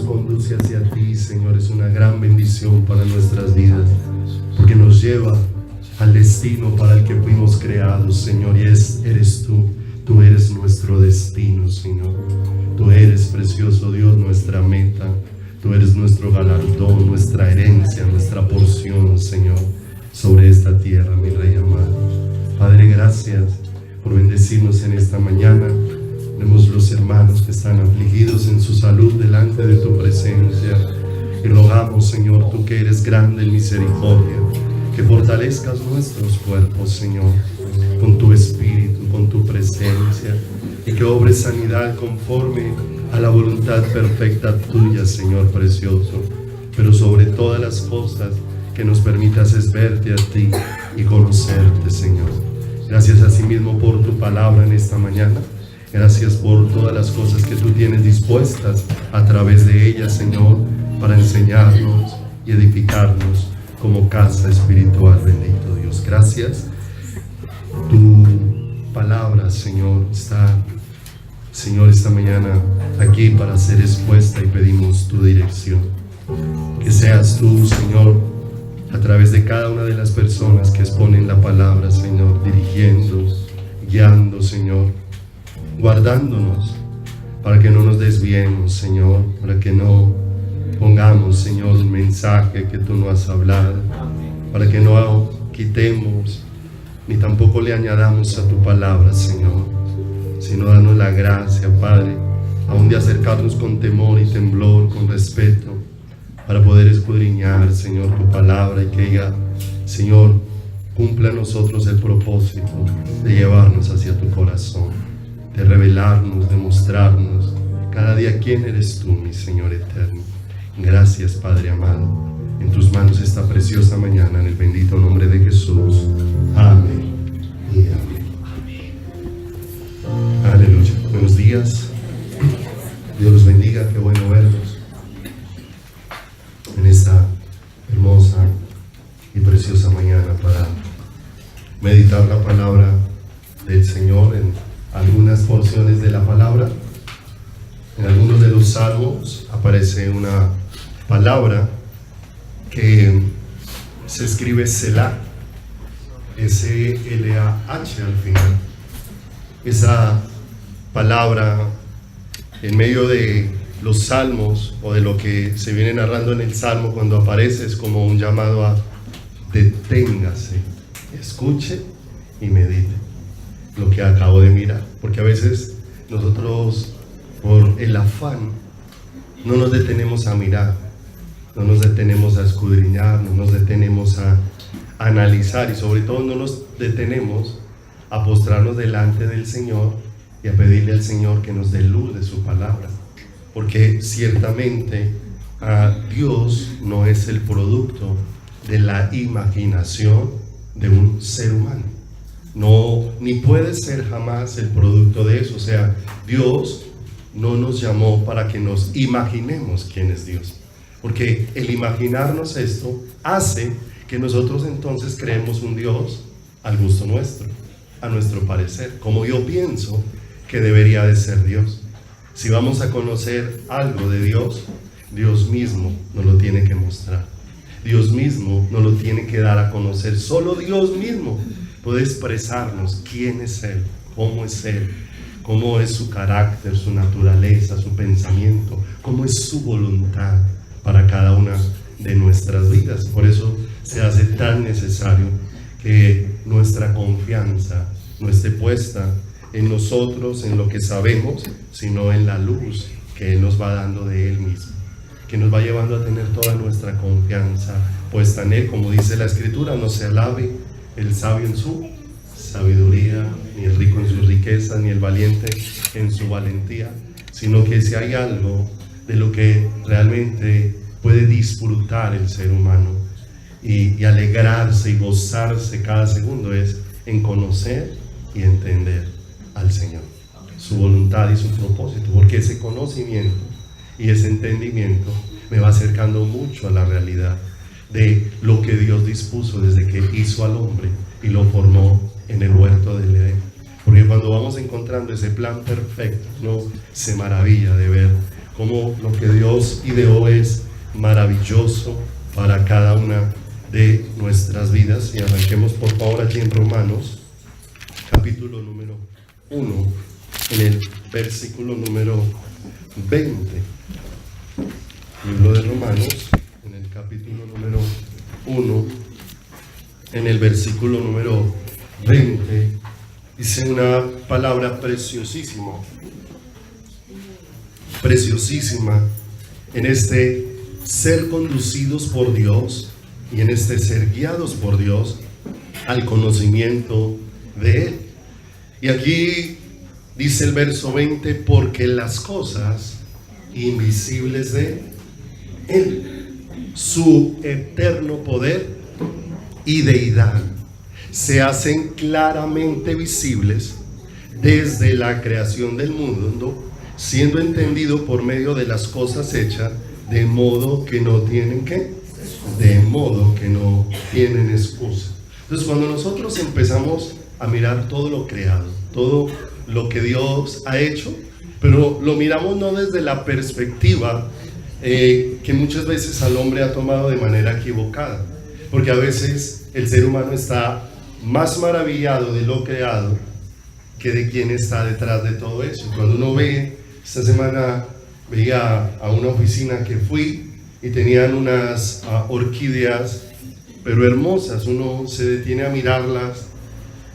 conduce hacia ti, Señor, es una gran bendición para nuestras vidas, porque nos lleva al destino para el que fuimos creados, Señor, y eres tú. Tú eres nuestro destino, Señor. Tú eres, precioso Dios, nuestra meta. Tú eres nuestro galardón, nuestra herencia, nuestra porción, Señor, sobre esta tierra, mi Rey amado. Padre, gracias por bendecirnos en esta mañana. Vemos los hermanos que están afligidos en su salud delante de tu presencia. Y rogamos, Señor, tú que eres grande en misericordia, que fortalezcas nuestros cuerpos, Señor, con tu espíritu, con tu presencia, y que obres sanidad conforme a la voluntad perfecta tuya, Señor precioso. Pero sobre todas las cosas, que nos permitas es verte a ti y conocerte, Señor. Gracias asimismo por tu palabra en esta mañana. Gracias por todas las cosas que tú tienes dispuestas a través de ellas, Señor, para enseñarnos y edificarnos como casa espiritual, bendito Dios. Gracias. Tu palabra, Señor, está, Señor, esta mañana aquí para ser expuesta, y pedimos tu dirección. Que seas tú, Señor, a través de cada una de las personas que exponen la palabra, Señor, dirigiendo, guiando, Señor, guardándonos para que no nos desviemos, Señor, para que no pongamos, Señor, un mensaje que tú no has hablado, para que no quitemos ni tampoco le añadamos a tu palabra, Señor, sino danos la gracia, Padre, aún de acercarnos con temor y temblor, con respeto, para poder escudriñar, Señor, tu palabra, y que ella, Señor, cumpla en nosotros el propósito de llevarnos hacia tu corazón, de revelarnos, de mostrarnos cada día quién eres tú, mi Señor eterno. Gracias, Padre amado. En tus manos esta preciosa mañana, en el bendito nombre de Jesús. Amén y amén. Aleluya. Buenos días. Dios los bendiga. Qué bueno verlos en esta hermosa y preciosa mañana para meditar la palabra del Señor. En algunas porciones de la palabra, en algunos de los salmos, aparece una palabra que se escribe Selah, S-L-A-H al final. Esa palabra, en medio de los salmos, o de lo que se viene narrando en el salmo, cuando aparece, es como un llamado a deténgase, escuche y medite lo que acabo de mirar. Porque a veces nosotros, por el afán, no nos detenemos a mirar, no nos detenemos a escudriñar, no nos detenemos a analizar, y sobre todo no nos detenemos a postrarnos delante del Señor y a pedirle al Señor que nos dé luz de su palabra. Porque ciertamente Dios no es el producto de la imaginación de un ser humano. No, ni puede ser jamás el producto de eso. O sea, Dios no nos llamó para que nos imaginemos quién es Dios. Porque el imaginarnos esto hace que nosotros entonces creemos un Dios al gusto nuestro, a nuestro parecer, como yo pienso que debería de ser Dios. Si vamos a conocer algo de Dios, Dios mismo nos lo tiene que mostrar. Dios mismo nos lo tiene que dar a conocer. Solo Dios mismo puede expresarnos quién es Él, cómo es su carácter, su naturaleza, su pensamiento, cómo es su voluntad para cada una de nuestras vidas. Por eso se hace tan necesario que nuestra confianza no esté puesta en nosotros, en lo que sabemos, sino en la luz que Él nos va dando de Él mismo, que nos va llevando a tener toda nuestra confianza puesta en Él. Como dice la Escritura, no se alabe el sabio en su sabiduría, ni el rico en sus riquezas, ni el valiente en su valentía, sino que si hay algo de lo que realmente puede disfrutar el ser humano y alegrarse y gozarse cada segundo, es en conocer y entender al Señor, su voluntad y su propósito, porque ese conocimiento y ese entendimiento me va acercando mucho a la realidad de lo que Dios dispuso desde que hizo al hombre y lo formó en el huerto del Edén. Porque cuando vamos encontrando ese plan perfecto, uno se maravilla de ver cómo lo que Dios ideó es maravilloso para cada una de nuestras vidas. Y arranquemos por favor aquí en Romanos, capítulo número 1, en el versículo número 20. Libro de Romanos, en el capítulo número 1, en el versículo número 20, dice una palabra preciosísima, en este ser conducidos por Dios y en este ser guiados por Dios al conocimiento de Él. Y aquí dice el verso 20, porque las cosas invisibles de Él, su eterno poder y deidad, se hacen claramente visibles desde la creación del mundo, siendo entendido por medio de las cosas hechas, de modo que no tienen excusa. Entonces, cuando nosotros empezamos a mirar todo lo creado, todo lo que Dios ha hecho, pero lo miramos no desde la perspectiva que muchas veces al hombre ha tomado de manera equivocada, porque a veces el ser humano está más maravillado de lo creado que de quien está detrás de todo eso. Cuando uno ve, esta semana veía a una oficina que fui y tenían unas orquídeas pero hermosas, uno se detiene a mirarlas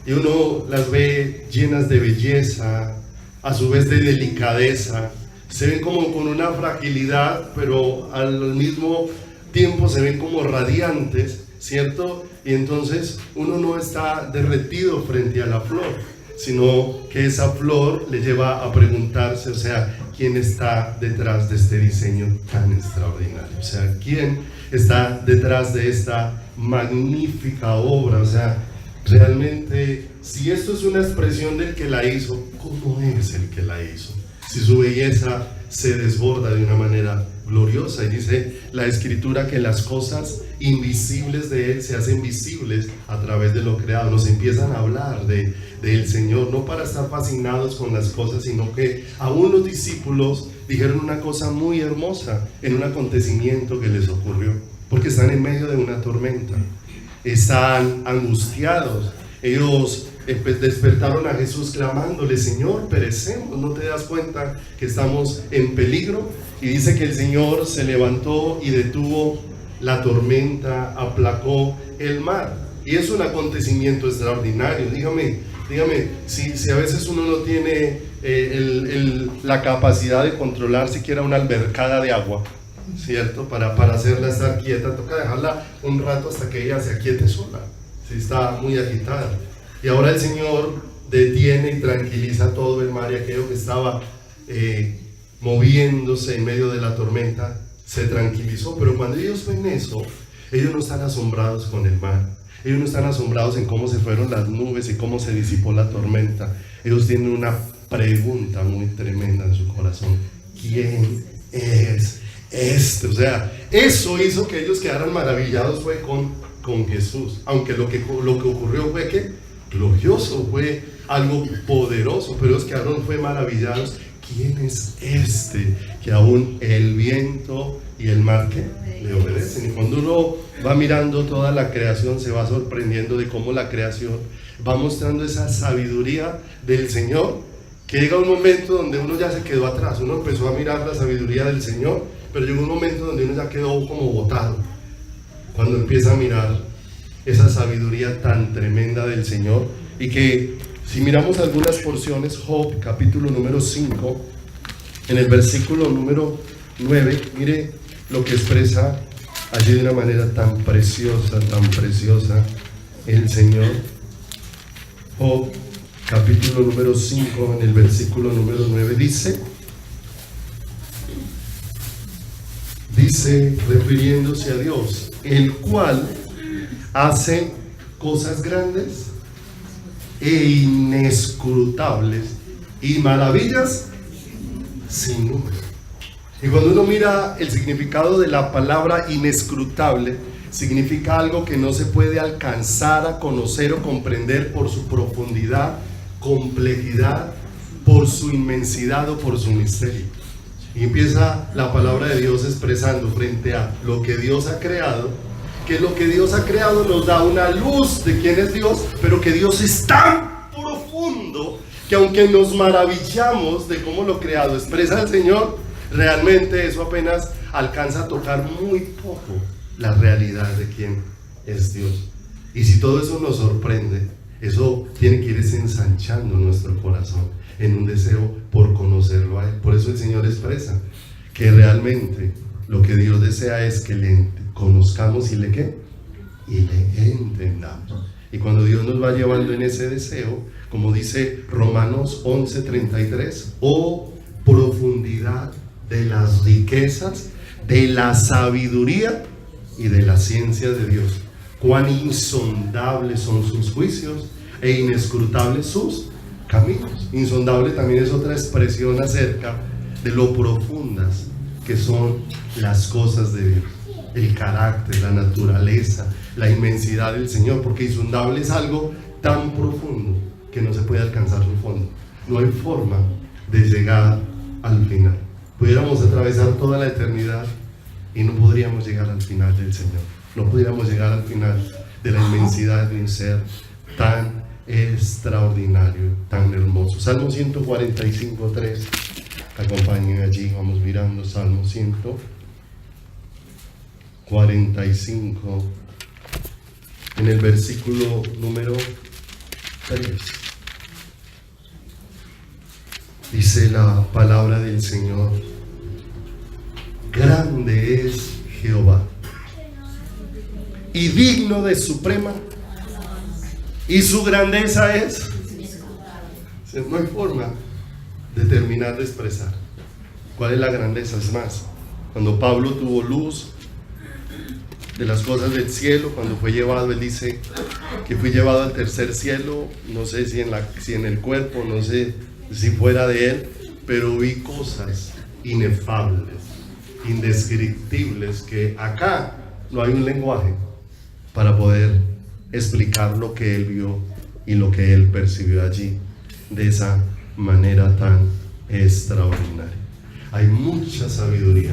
y uno las ve llenas de belleza, a su vez de delicadeza, se ven como con una fragilidad, pero al mismo tiempo se ven como radiantes, ¿cierto? Y entonces uno no está derretido frente a la flor, sino que esa flor le lleva a preguntarse, o sea, ¿quién está detrás de este diseño tan extraordinario? O sea, ¿quién está detrás de esta magnífica obra? O sea, realmente, si esto es una expresión del que la hizo, ¿cómo es el que la hizo? Si su belleza se desborda de una manera gloriosa. Y dice la Escritura que las cosas invisibles de Él se hacen visibles a través de lo creado. Nos empiezan a hablar del Señor, no para estar fascinados con las cosas, sino que aún los discípulos dijeron una cosa muy hermosa en un acontecimiento que les ocurrió, porque están en medio de una tormenta, están angustiados. Ellos despertaron a Jesús clamándole: Señor, perecemos, ¿no te das cuenta que estamos en peligro? Y dice que el Señor se levantó y detuvo la tormenta, aplacó el mar. Y es un acontecimiento extraordinario. Dígame, si a veces uno no tiene la capacidad de controlar siquiera una albercada de agua, ¿cierto? Para hacerla estar quieta, toca dejarla un rato hasta que ella se aquiete sola, si está muy agitada. Y ahora el Señor detiene y tranquiliza todo el mar, y aquello que estaba moviéndose en medio de la tormenta se tranquilizó. Pero cuando ellos ven eso, ellos no están asombrados con el mar, ellos no están asombrados en cómo se fueron las nubes y cómo se disipó la tormenta. Ellos tienen una pregunta muy tremenda en su corazón: ¿quién es este? O sea, eso hizo que ellos quedaran maravillados, fue con Jesús, aunque lo que ocurrió fue que glorioso, fue algo poderoso, pero ellos quedaron maravillados. ¿Quién es este que aún el viento y el mar que le obedecen? Y cuando uno va mirando toda la creación, se va sorprendiendo de cómo la creación va mostrando esa sabiduría del Señor, que llega un momento donde uno ya se quedó atrás. Uno empezó a mirar la sabiduría del Señor, pero llegó un momento donde uno ya quedó como botado cuando empieza a mirar esa sabiduría tan tremenda del Señor. Y que si miramos algunas porciones, Job capítulo número 5, en el versículo número 9, mire lo que expresa allí de una manera tan preciosa el Señor. Job capítulo número 5, en el versículo número 9, dice, refiriéndose a Dios, el cual hace cosas grandes e inescrutables y maravillas sin número. Y cuando uno mira el significado de la palabra inescrutable, significa algo que no se puede alcanzar a conocer o comprender por su profundidad, complejidad, por su inmensidad o por su misterio. Y empieza la palabra de Dios expresando frente a lo que Dios ha creado, que lo que Dios ha creado nos da una luz de quién es Dios, pero que Dios es tan profundo que aunque nos maravillamos de cómo lo creado expresa el Señor, realmente eso apenas alcanza a tocar muy poco la realidad de quién es Dios. Y si todo eso nos sorprende, eso tiene que irse ensanchando nuestro corazón en un deseo por conocerlo a Él. Por eso el Señor expresa que realmente lo que Dios desea es que le conozcamos y le ¿qué? Y le entendamos. Y cuando Dios nos va llevando en ese deseo, como dice Romanos 11:33, oh profundidad de las riquezas, de la sabiduría y de la ciencia de Dios, cuán insondables son sus juicios e inescrutables sus caminos. Insondable también es otra expresión acerca de lo profundas que son las cosas de Dios, el carácter, la naturaleza, la inmensidad del Señor, porque insondable es algo tan profundo que no se puede alcanzar su fondo. No hay forma de llegar al final. Pudiéramos atravesar toda la eternidad y no podríamos llegar al final del Señor. No pudiéramos llegar al final de la inmensidad de un ser tan extraordinario, tan hermoso. Salmo 145:3. Acompañen allí, vamos mirando Salmo 145 en el versículo número 3. Dice la palabra del Señor: grande es Jehová y digno de suprema, y su grandeza es, no hay forma de terminar de expresar cuál es la grandeza. Es más, cuando Pablo tuvo luz de las cosas del cielo, cuando fue llevado, él dice que fue llevado al tercer cielo, no sé si en el cuerpo, no sé si fuera de él, pero vi cosas inefables, indescriptibles, que acá no hay un lenguaje para poder explicar lo que él vio y lo que él percibió allí de esa manera tan extraordinaria. Hay mucha sabiduría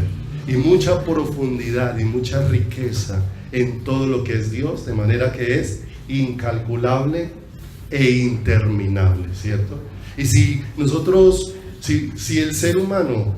y mucha profundidad y mucha riqueza en todo lo que es Dios, de manera que es incalculable e interminable, ¿cierto? Y si nosotros, si el ser humano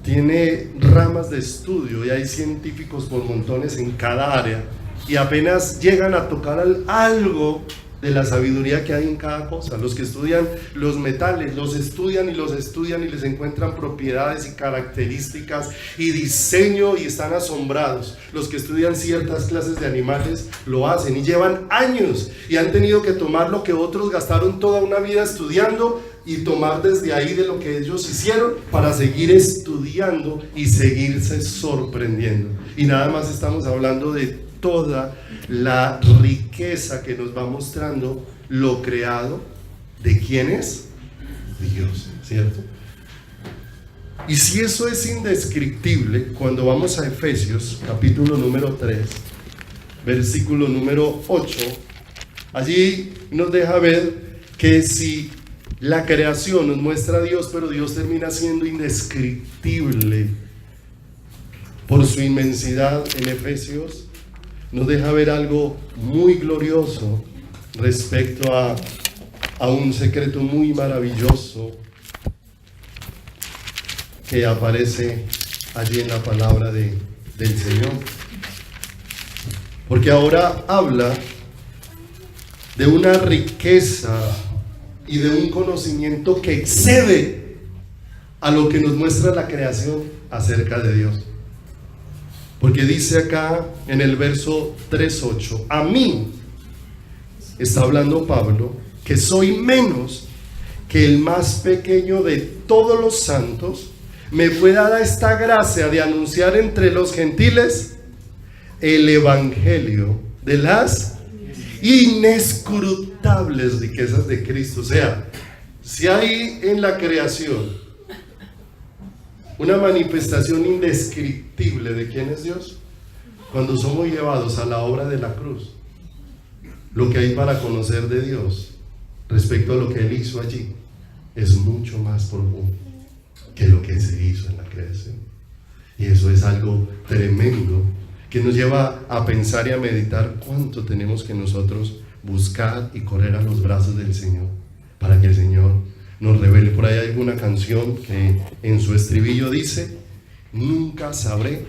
tiene ramas de estudio y hay científicos por montones en cada área y apenas llegan a tocar algo de la sabiduría que hay en cada cosa. Los que estudian los metales, los estudian y les encuentran propiedades y características y diseño y están asombrados. Los que estudian ciertas clases de animales lo hacen y llevan años y han tenido que tomar lo que otros gastaron toda una vida estudiando y tomar desde ahí de lo que ellos hicieron para seguir estudiando y seguirse sorprendiendo. Y nada más estamos hablando de toda la riqueza que nos va mostrando lo creado de quién es Dios, ¿cierto? Y si eso es indescriptible, cuando vamos a Efesios capítulo número 3 versículo número 8, allí nos deja ver que si la creación nos muestra a Dios, pero Dios termina siendo indescriptible por su inmensidad, en Efesios nos deja ver algo muy glorioso respecto a un secreto muy maravilloso que aparece allí en la palabra del Señor. Porque ahora habla de una riqueza y de un conocimiento que excede a lo que nos muestra la creación acerca de Dios. Porque dice acá en el verso 3:8, a mí, está hablando Pablo, que soy menos que el más pequeño de todos los santos, me fue dada esta gracia de anunciar entre los gentiles el evangelio de las inescrutables riquezas de Cristo. O sea, si hay en la creación una manifestación indescriptible de quién es Dios, cuando somos llevados a la obra de la cruz, lo que hay para conocer de Dios respecto a lo que Él hizo allí es mucho más profundo, que lo que se hizo en la creación. Y eso es algo tremendo que nos lleva a pensar y a meditar cuánto tenemos que nosotros buscar y correr a los brazos del Señor para que el Señor nos revele. Por ahí hay una canción que en su estribillo dice: nunca sabré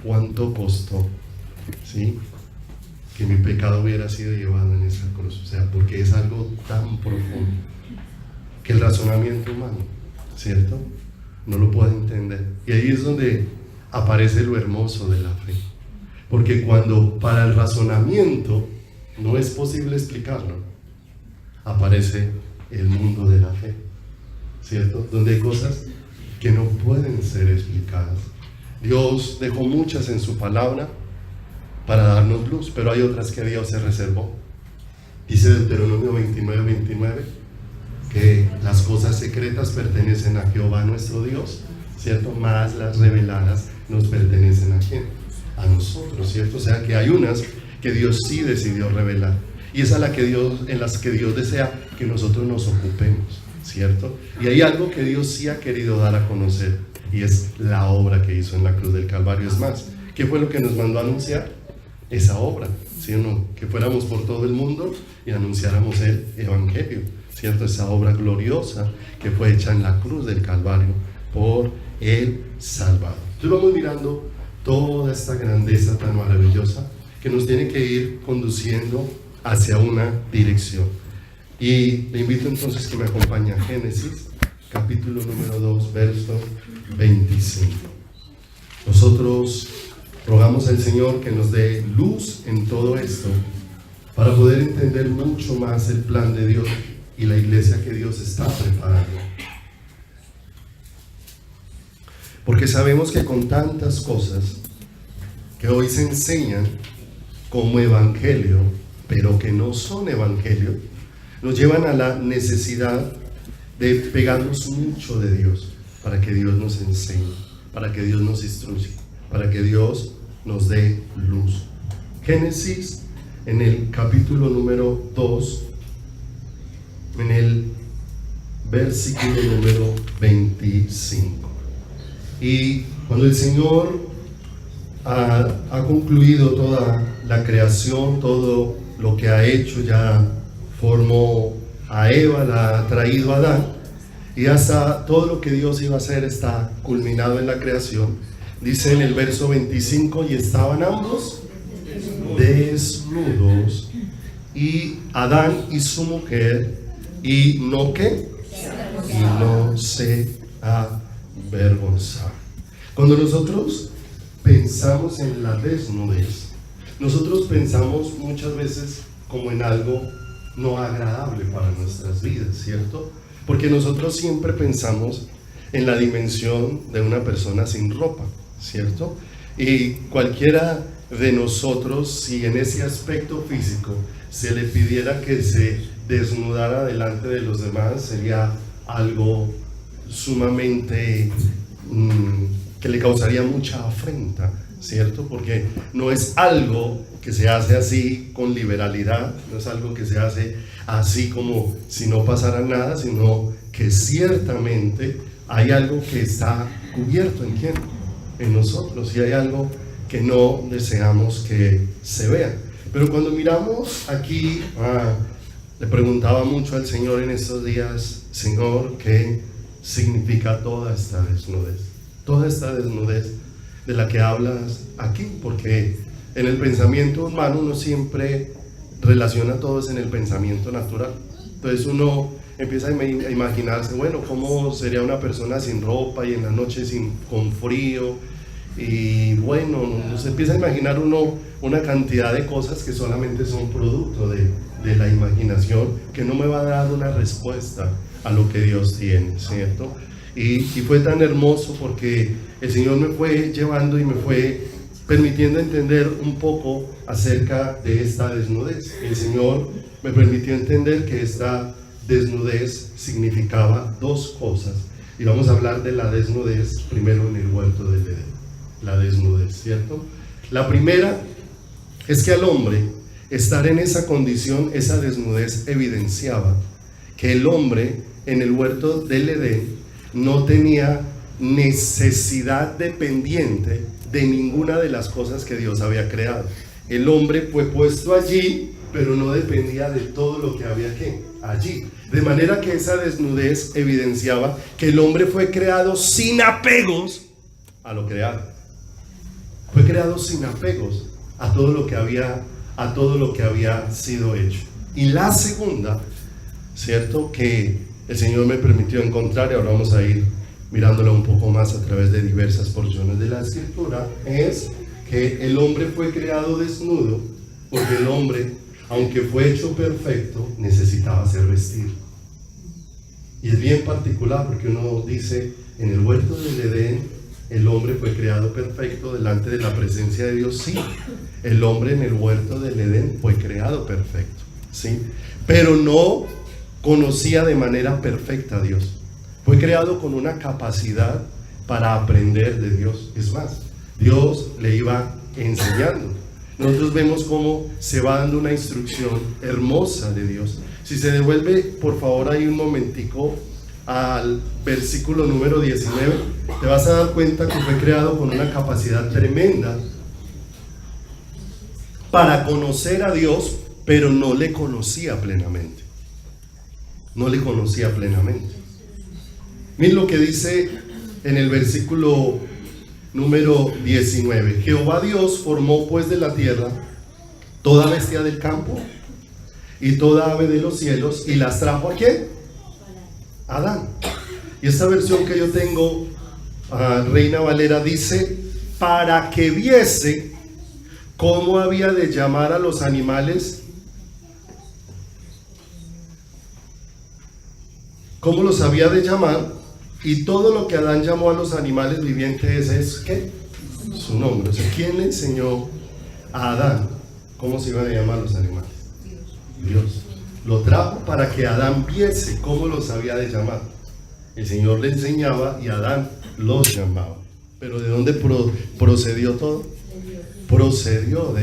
cuánto costó, ¿sí?, que mi pecado hubiera sido llevado en esa cruz. O sea, porque es algo tan profundo que el razonamiento humano, ¿cierto?, no lo puede entender. Y ahí es donde aparece lo hermoso de la fe, porque cuando para el razonamiento no es posible explicarlo, aparece el mundo de la fe, ¿cierto?, donde hay cosas que no pueden ser explicadas. Dios dejó muchas en su palabra para darnos luz, pero hay otras que Dios se reservó. Dice Deuteronomio 29:29 que las cosas secretas pertenecen a Jehová nuestro Dios, ¿cierto?, más las reveladas nos pertenecen a ¿quién? A nosotros, ¿cierto? O sea que hay unas que Dios sí decidió revelar, y es a la que en las que Dios desea que nosotros nos ocupemos, ¿cierto? Y hay algo que Dios sí ha querido dar a conocer, y es la obra que hizo en la cruz del Calvario. Es más, ¿qué fue lo que nos mandó a anunciar? Esa obra, ¿sí o no? Que fuéramos por todo el mundo y anunciáramos el Evangelio, ¿cierto? Esa obra gloriosa que fue hecha en la cruz del Calvario por el Salvador. Entonces vamos mirando toda esta grandeza tan maravillosa que nos tiene que ir conduciendo hacia una dirección. Y le invito entonces que me acompañe a Génesis, capítulo número 2, verso 25. Nosotros rogamos al Señor que nos dé luz en todo esto para poder entender mucho más el plan de Dios y la iglesia que Dios está preparando. Porque sabemos que con tantas cosas que hoy se enseñan como evangelio, pero que no son evangelio, nos llevan a la necesidad de pegarnos mucho de Dios, para que Dios nos enseñe, para que Dios nos instruya, para que Dios nos dé luz. Génesis, en el capítulo número 2, en el versículo número 25. Y cuando el Señor ha concluido toda la creación, todo lo que ha hecho, ya formó a Eva, la ha traído a Adán, y hasta todo lo que Dios iba a hacer está culminado en la creación. Dice en el verso 25: y estaban ambos desnudos, y Adán y su mujer, y no se avergonzaron. Cuando nosotros pensamos en la desnudez, nosotros pensamos muchas veces como en algo no agradable para nuestras vidas, ¿cierto? Porque nosotros siempre pensamos en la dimensión de una persona sin ropa, ¿cierto? Y cualquiera de nosotros, si en ese aspecto físico se le pidiera que se desnudara delante de los demás, sería algo sumamente que le causaría mucha afrenta, ¿cierto? Porque no es algo que se hace así con liberalidad, no es algo que se hace así como si no pasara nada, sino que ciertamente hay algo que está cubierto en quién, en nosotros, y hay algo que no deseamos que se vea. Pero cuando miramos aquí, le preguntaba mucho al Señor en estos días: Señor, ¿qué significa toda esta desnudez? Toda esta desnudez de la que hablas aquí, porque en el pensamiento humano uno siempre relaciona todo eso en el pensamiento natural. Entonces uno empieza a imaginarse, bueno, ¿cómo sería una persona sin ropa y en la noche con frío? Y bueno, se empieza a imaginar uno una cantidad de cosas que solamente son producto de la imaginación, que no me va a dar una respuesta a lo que Dios tiene, ¿cierto? Y fue tan hermoso porque el Señor me fue llevando y me fue permitiendo entender un poco acerca de esta desnudez. El Señor me permitió entender que esta desnudez significaba dos cosas, y vamos a hablar de la desnudez primero en el huerto del Edén. La desnudez, ¿cierto? La primera es que al hombre estar en esa condición, esa desnudez evidenciaba que el hombre en el huerto del Edén no tenía necesidad dependiente de ninguna de las cosas que Dios había creado. El hombre fue puesto allí, pero no dependía de todo lo que había allí. De manera que esa desnudez evidenciaba que el hombre fue creado sin apegos a lo creado. Fue creado sin apegos a todo lo que había sido hecho. Y la segunda, cierto, que el Señor me permitió encontrar, y ahora vamos a ir mirándola un poco más a través de diversas porciones de la Escritura, es que el hombre fue creado desnudo, porque el hombre, aunque fue hecho perfecto, necesitaba ser vestido. Y es bien particular porque uno dice, en el huerto del Edén, el hombre fue creado perfecto delante de la presencia de Dios. Sí, el hombre en el huerto del Edén fue creado perfecto, sí, pero no conocía de manera perfecta a Dios. Fue creado con una capacidad para aprender de Dios. Es más, Dios le iba enseñando. Nosotros vemos cómo se va dando una instrucción hermosa de Dios. Si se devuelve, por favor, ahí un momentico al versículo número 19, te vas a dar cuenta que fue creado con una capacidad tremenda para conocer a Dios, pero no le conocía plenamente. No le conocía plenamente. Miren lo que dice en el versículo número 19. Jehová Dios formó pues de la tierra toda bestia del campo y toda ave de los cielos, y las trajo ¿a quién? A Adán. Y esta versión que yo tengo, Reina Valera, dice: para que viese cómo había de llamar a los animales, cómo los había de llamar, y todo lo que Adán llamó a los animales vivientes es ¿qué? Su nombre. O sea, ¿quién le enseñó a Adán cómo se iban a llamar los animales? Dios. Lo trajo para que Adán viese cómo los había de llamar. El Señor le enseñaba y Adán los llamaba. Pero ¿de dónde procedió todo? Procedió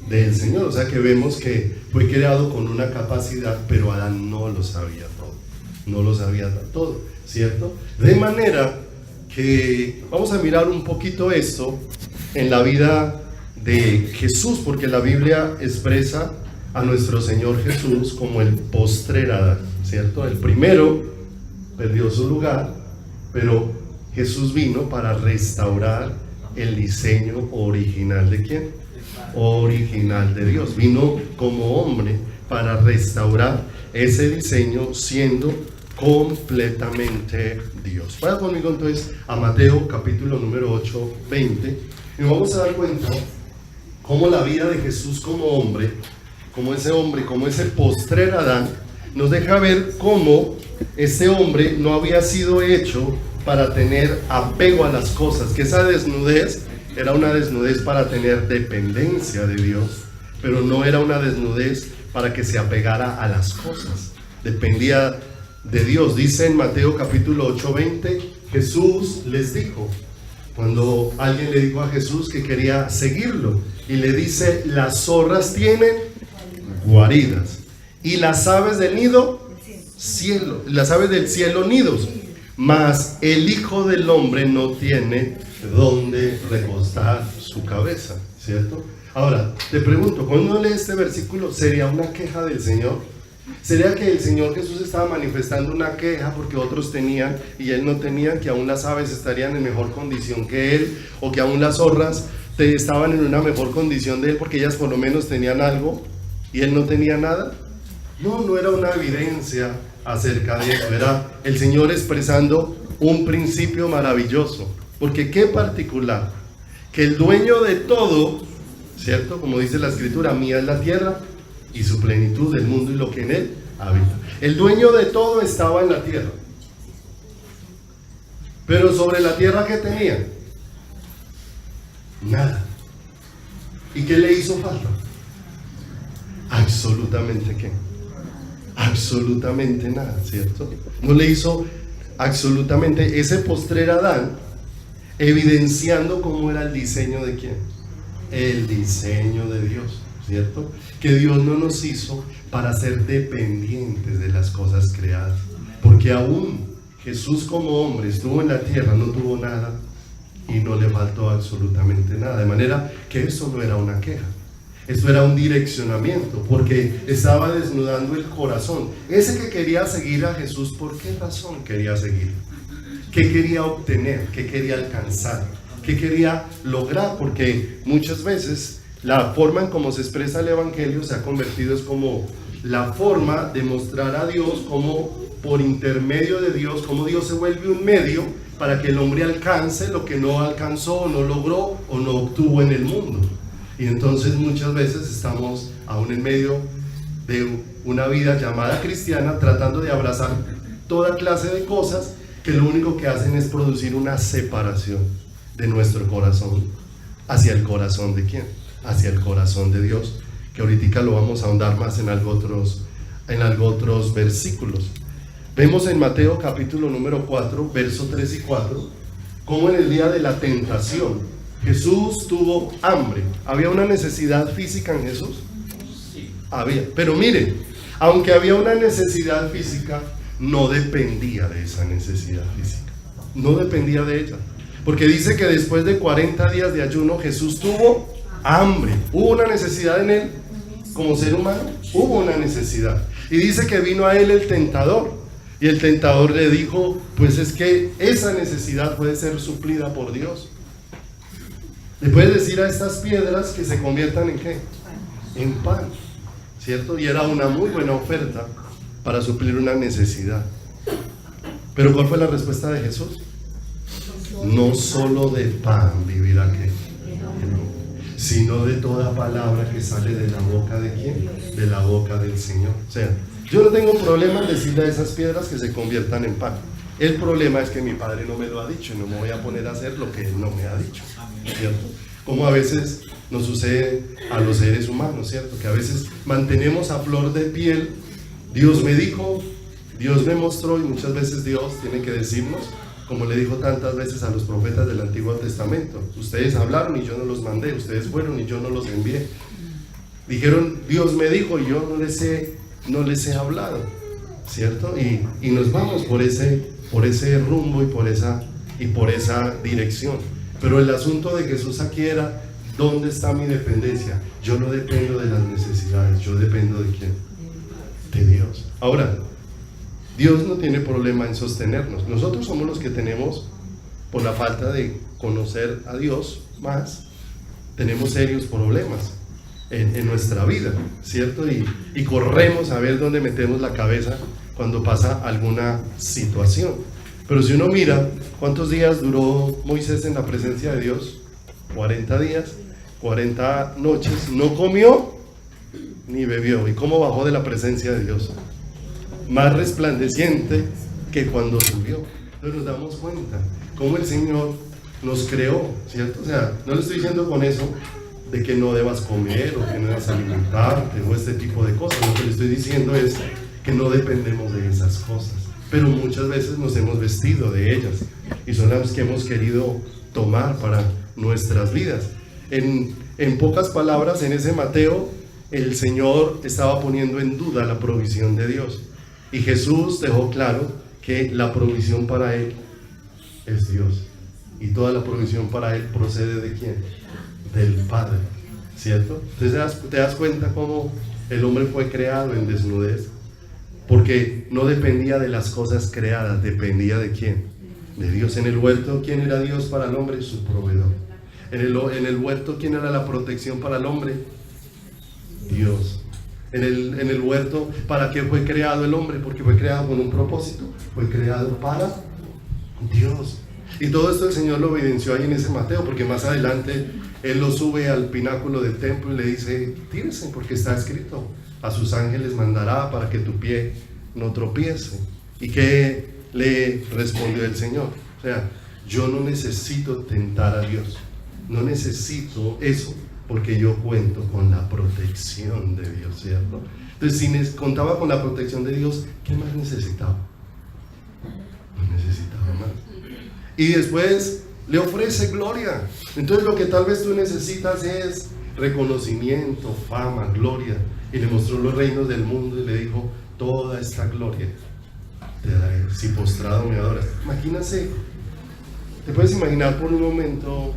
del Señor. O sea que vemos que fue creado con una capacidad, pero Adán no lo sabía todo. No lo sabía todo, ¿cierto? De manera que vamos a mirar un poquito esto en la vida de Jesús, porque la Biblia expresa a nuestro Señor Jesús como el postrer Adán, ¿cierto? El primero perdió su lugar, pero Jesús vino para restaurar el diseño original ¿de quién? Original de Dios. Vino como hombre para restaurar ese diseño, siendo completamente Dios. Vaya conmigo entonces a Mateo capítulo número 8, 20, y nos vamos a dar cuenta cómo la vida de Jesús como hombre, como ese postrer Adán, nos deja ver cómo ese hombre no había sido hecho para tener apego a las cosas, que esa desnudez era una desnudez para tener dependencia de Dios, pero no era una desnudez para que se apegara a las cosas. Dependía de Dios. Dice en Mateo capítulo 8, 20, Jesús les dijo, cuando alguien le dijo a Jesús que quería seguirlo, y le dice: las zorras tienen guaridas y las aves del nido cielo, las aves del cielo nidos, mas el Hijo del Hombre no tiene donde recostar su cabeza, ¿cierto? Ahora, te pregunto, cuando uno lee este versículo, ¿sería una queja del Señor? ¿Sería que el Señor Jesús estaba manifestando una queja porque otros tenían y Él no tenía, que aún las aves estarían en mejor condición que Él, o que aún las zorras estaban en una mejor condición de Él porque ellas por lo menos tenían algo y Él no tenía nada? No, no era una evidencia acerca de eso, era el Señor expresando un principio maravilloso. Porque qué particular, que el dueño de todo, ¿cierto? Como dice la Escritura, mía es la tierra y su plenitud, del mundo y lo que en él habita. El dueño de todo estaba en la tierra. Pero sobre la tierra, ¿qué tenía? Nada. ¿Y qué le hizo falta? Absolutamente ¿qué? Absolutamente nada, ¿cierto? No le hizo absolutamente ese postrer Adán, evidenciando cómo era el diseño de quién, el diseño de Dios, ¿cierto? Que Dios no nos hizo para ser dependientes de las cosas creadas, porque aún Jesús como hombre estuvo en la tierra, no tuvo nada y no le faltó absolutamente nada. De manera que eso no era una queja. Esto era un direccionamiento, porque estaba desnudando el corazón. Ese que quería seguir a Jesús, ¿por qué razón quería seguir? ¿Qué quería obtener? ¿Qué quería alcanzar? ¿Qué quería lograr? Porque muchas veces la forma en cómo se expresa el Evangelio se ha convertido es como la forma de mostrar a Dios, como por intermedio de Dios, como Dios se vuelve un medio para que el hombre alcance lo que no alcanzó, no logró o no obtuvo en el mundo. Y entonces muchas veces estamos aún en medio de una vida llamada cristiana, tratando de abrazar toda clase de cosas que lo único que hacen es producir una separación de nuestro corazón hacia el corazón de ¿quién? Hacia el corazón de Dios, que ahorita lo vamos a ahondar más en algo otros versículos. Vemos en Mateo capítulo número 4, versos 3 y 4, como en el día de la tentación Jesús tuvo hambre. ¿Había una necesidad física en Jesús? Sí. Había. Pero mire, aunque había una necesidad física, no dependía de esa necesidad física. No dependía de ella. Porque dice que después de 40 días de ayuno, Jesús tuvo hambre. ¿Hubo una necesidad en él? Como ser humano, hubo una necesidad. Y dice que vino a él el tentador. Y el tentador le dijo, pues es que esa necesidad puede ser suplida por Dios. Le puedes decir a estas piedras que se conviertan en ¿qué? En pan, ¿cierto? Y era una muy buena oferta para suplir una necesidad. Pero ¿cuál fue la respuesta de Jesús? No solo de pan vivirá ¿qué? Sino de toda palabra que sale de la boca de ¿quién? De la boca del Señor. O sea, yo no tengo problema en decirle a esas piedras que se conviertan en pan. El problema es que mi padre no me lo ha dicho y no me voy a poner a hacer lo que él no me ha dicho, ¿cierto? Como a veces nos sucede a los seres humanos, ¿cierto? Que a veces mantenemos a flor de piel, Dios me dijo, Dios me mostró, y muchas veces Dios tiene que decirnos, como le dijo tantas veces a los profetas del Antiguo Testamento, ustedes hablaron y yo no los mandé, ustedes fueron y yo no los envié. Dijeron, Dios me dijo y yo no les he hablado, ¿cierto? Y nos vamos por ese rumbo y por esa dirección. Pero el asunto de Jesús aquí era, ¿dónde está mi dependencia? Yo no dependo de las necesidades, yo dependo de ¿quién? De Dios. Ahora, Dios no tiene problema en sostenernos. Nosotros somos los que tenemos, por la falta de conocer a Dios más, tenemos serios problemas en nuestra vida, ¿cierto? Y corremos a ver dónde metemos la cabeza cuando pasa alguna situación. Pero si uno mira, ¿cuántos días duró Moisés en la presencia de Dios? 40 días, 40 noches, no comió ni bebió. ¿Y cómo bajó de la presencia de Dios? Más resplandeciente que cuando subió. Entonces nos damos cuenta cómo el Señor nos creó, ¿cierto? O sea, no le estoy diciendo con eso de que no debas comer o que no debas alimentarte o este tipo de cosas. Lo que le estoy diciendo es que no dependemos de esas cosas, pero muchas veces nos hemos vestido de ellas y son las que hemos querido tomar para nuestras vidas. En pocas palabras, en ese Mateo, el Señor estaba poniendo en duda la provisión de Dios, y Jesús dejó claro que la provisión para él es Dios, y toda la provisión para él procede ¿de quién? Del Padre, ¿cierto? Entonces te das cuenta cómo el hombre fue creado en desnudez, porque no dependía de las cosas creadas, dependía ¿de quién? De Dios. En el huerto, ¿quién era Dios para el hombre? Su proveedor. En el huerto, ¿quién era la protección para el hombre? Dios. En el huerto, ¿para qué fue creado el hombre? Porque fue creado con un propósito, fue creado para Dios. Y todo esto el Señor lo evidenció ahí en ese Mateo, porque más adelante Él lo sube al pináculo del templo y le dice, tírese, porque está escrito, a sus ángeles mandará para que tu pie no tropiece. ¿Y qué le respondió el Señor? O sea, yo no necesito tentar a Dios, no necesito eso, porque yo cuento con la protección de Dios, ¿cierto? Entonces, si contaba con la protección de Dios, ¿qué más necesitaba? No necesitaba más. Y después le ofrece gloria. Entonces, lo que tal vez tú necesitas es reconocimiento, fama, gloria. Y le mostró los reinos del mundo y le dijo, toda esta gloria te daré. Si postrado me adoras. Imagínate, ¿te puedes imaginar por un momento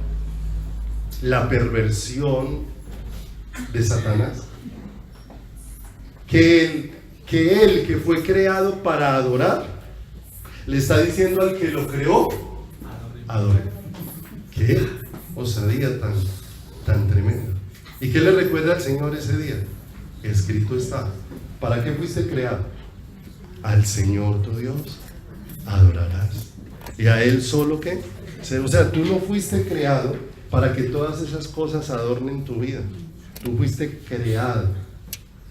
la perversión de Satanás? Que él que fue creado para adorar, le está diciendo al que lo creó, adore. ¿Qué osadía tan tremenda? ¿Y qué le recuerda al Señor ese día? Escrito está. ¿Para qué fuiste creado? Al Señor tu Dios adorarás. Y a Él solo que. O sea, tú no fuiste creado para que todas esas cosas adornen tu vida. Tú fuiste creado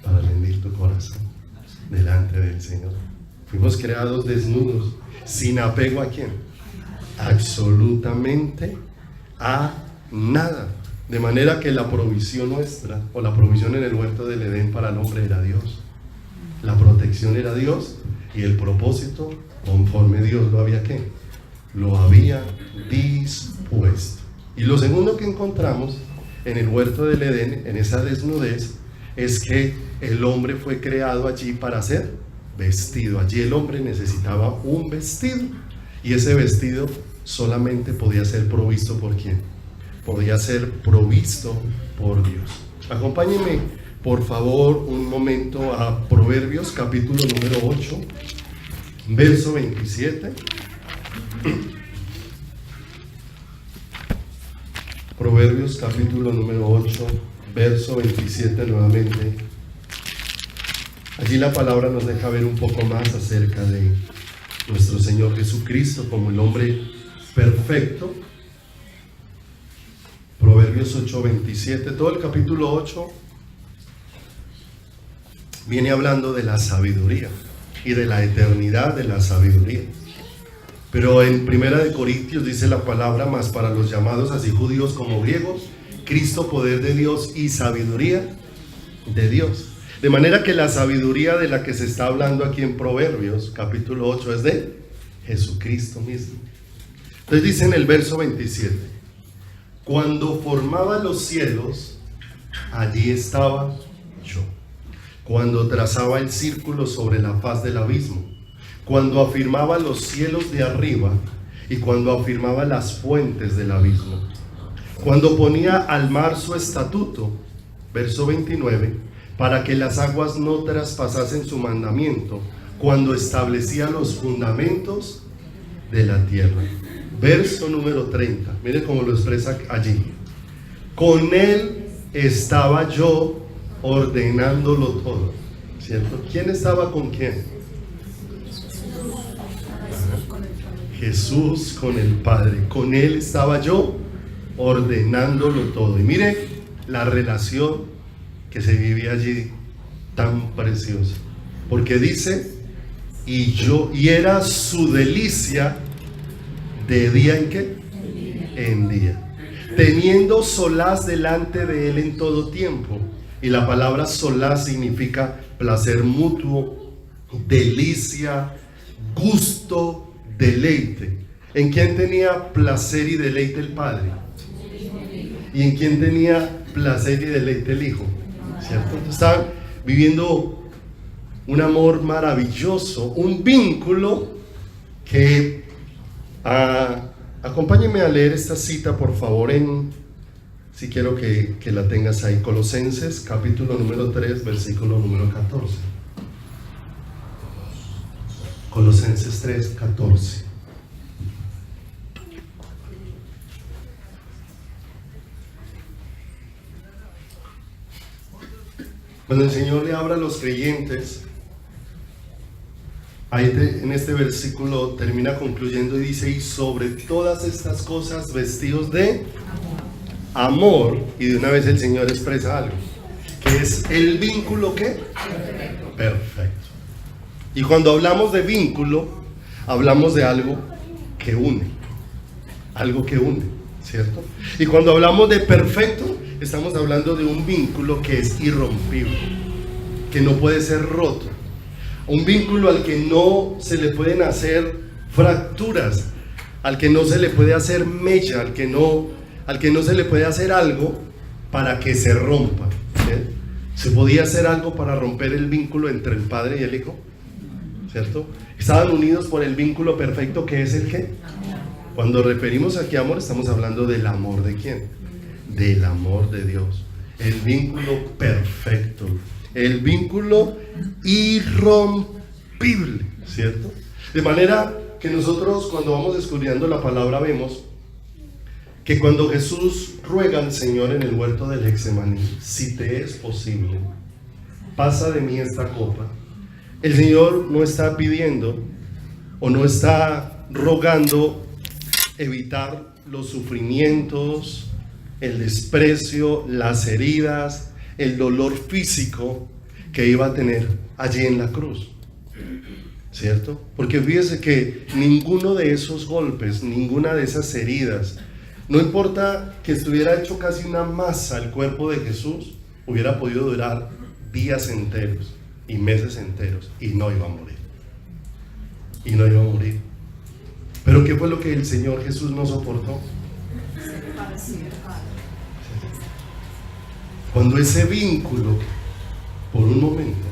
para rendir tu corazón delante del Señor. Fuimos creados desnudos, sin apego a quién, absolutamente a nada. De manera que la provisión nuestra, o la provisión en el huerto del Edén para el hombre era Dios. La protección era Dios, y el propósito, conforme Dios lo había ¿qué? Lo había dispuesto. Y lo segundo que encontramos en el huerto del Edén, en esa desnudez, es que el hombre fue creado allí para ser vestido. Allí el hombre necesitaba un vestido, y ese vestido solamente podía ser provisto ¿por quién? Podía ser provisto por Dios. Acompáñenme por favor un momento a Proverbios capítulo número 8, verso 27. Proverbios capítulo número 8, verso 27 nuevamente. Allí la palabra nos deja ver un poco más acerca de nuestro Señor Jesucristo como el hombre perfecto. Proverbios 8, 27, todo el capítulo 8 viene hablando de la sabiduría y de la eternidad de la sabiduría. Pero en Primera de Corintios dice la palabra: más para los llamados, así judíos como griegos, Cristo poder de Dios y sabiduría de Dios. De manera que la sabiduría de la que se está hablando aquí en Proverbios capítulo 8 es de Jesucristo mismo. Entonces dice en el verso 27: cuando formaba los cielos, allí estaba yo. Cuando trazaba el círculo sobre la faz del abismo, cuando afirmaba los cielos de arriba y cuando afirmaba las fuentes del abismo, cuando ponía al mar su estatuto, verso 29, para que las aguas no traspasasen su mandamiento, cuando establecía los fundamentos de la tierra. Verso número 30, mire cómo lo expresa allí: con él estaba yo ordenándolo todo, ¿cierto? ¿Quién estaba con quién? Jesús con el Padre. Con él estaba yo ordenándolo todo. Y mire la relación que se vivía allí, tan preciosa, porque dice: y era su delicia de día en qué, en día, teniendo solaz delante de él en todo tiempo. Y la palabra solaz significa placer mutuo, delicia, gusto, deleite. ¿En quién tenía placer y deleite el Padre? ¿Y en quién tenía placer y deleite el Hijo? ¿Cierto? Estaban viviendo un amor maravilloso, un vínculo que... acompáñenme a leer esta cita por favor, si quiero que la tengas ahí. Colosenses capítulo número 3, versículo número 14. Colosenses 3, 14. Cuando el Señor le habla a los creyentes, ahí en este versículo termina concluyendo y dice: y sobre todas estas cosas vestidos de amor. Y de una vez el Señor expresa algo, que es el vínculo ¿qué? Perfecto. Y cuando hablamos de vínculo, hablamos de algo que une, ¿cierto? Y cuando hablamos de perfecto, estamos hablando de un vínculo que es irrompible, que no puede ser roto, un vínculo al que no se le pueden hacer fracturas, al que no se le puede hacer mella, al que no se le puede hacer algo para que se rompa, ¿sí? ¿Se podía hacer algo para romper el vínculo entre el Padre y el Hijo? ¿cierto? Estaban unidos por el vínculo perfecto que es el ¿qué? Cuando referimos aquí a amor, estamos hablando del amor de ¿quién? Del amor de Dios. El vínculo perfecto, el vínculo irrompible, ¿cierto? De manera que nosotros cuando vamos estudiando la palabra vemos que cuando Jesús ruega al Señor en el huerto del Getsemaní, si te es posible, pasa de mí esta copa, el Señor no está pidiendo o no está rogando evitar los sufrimientos, el desprecio, las heridas, el dolor físico que iba a tener allí en la cruz, ¿cierto? Porque fíjese que ninguno de esos golpes, ninguna de esas heridas, no importa que estuviera hecho casi una masa el cuerpo de Jesús, hubiera podido durar días enteros y meses enteros y no iba a morir. Y no iba a morir. Pero ¿qué fue lo que el Señor Jesús no soportó? Cuando ese vínculo, por un momento,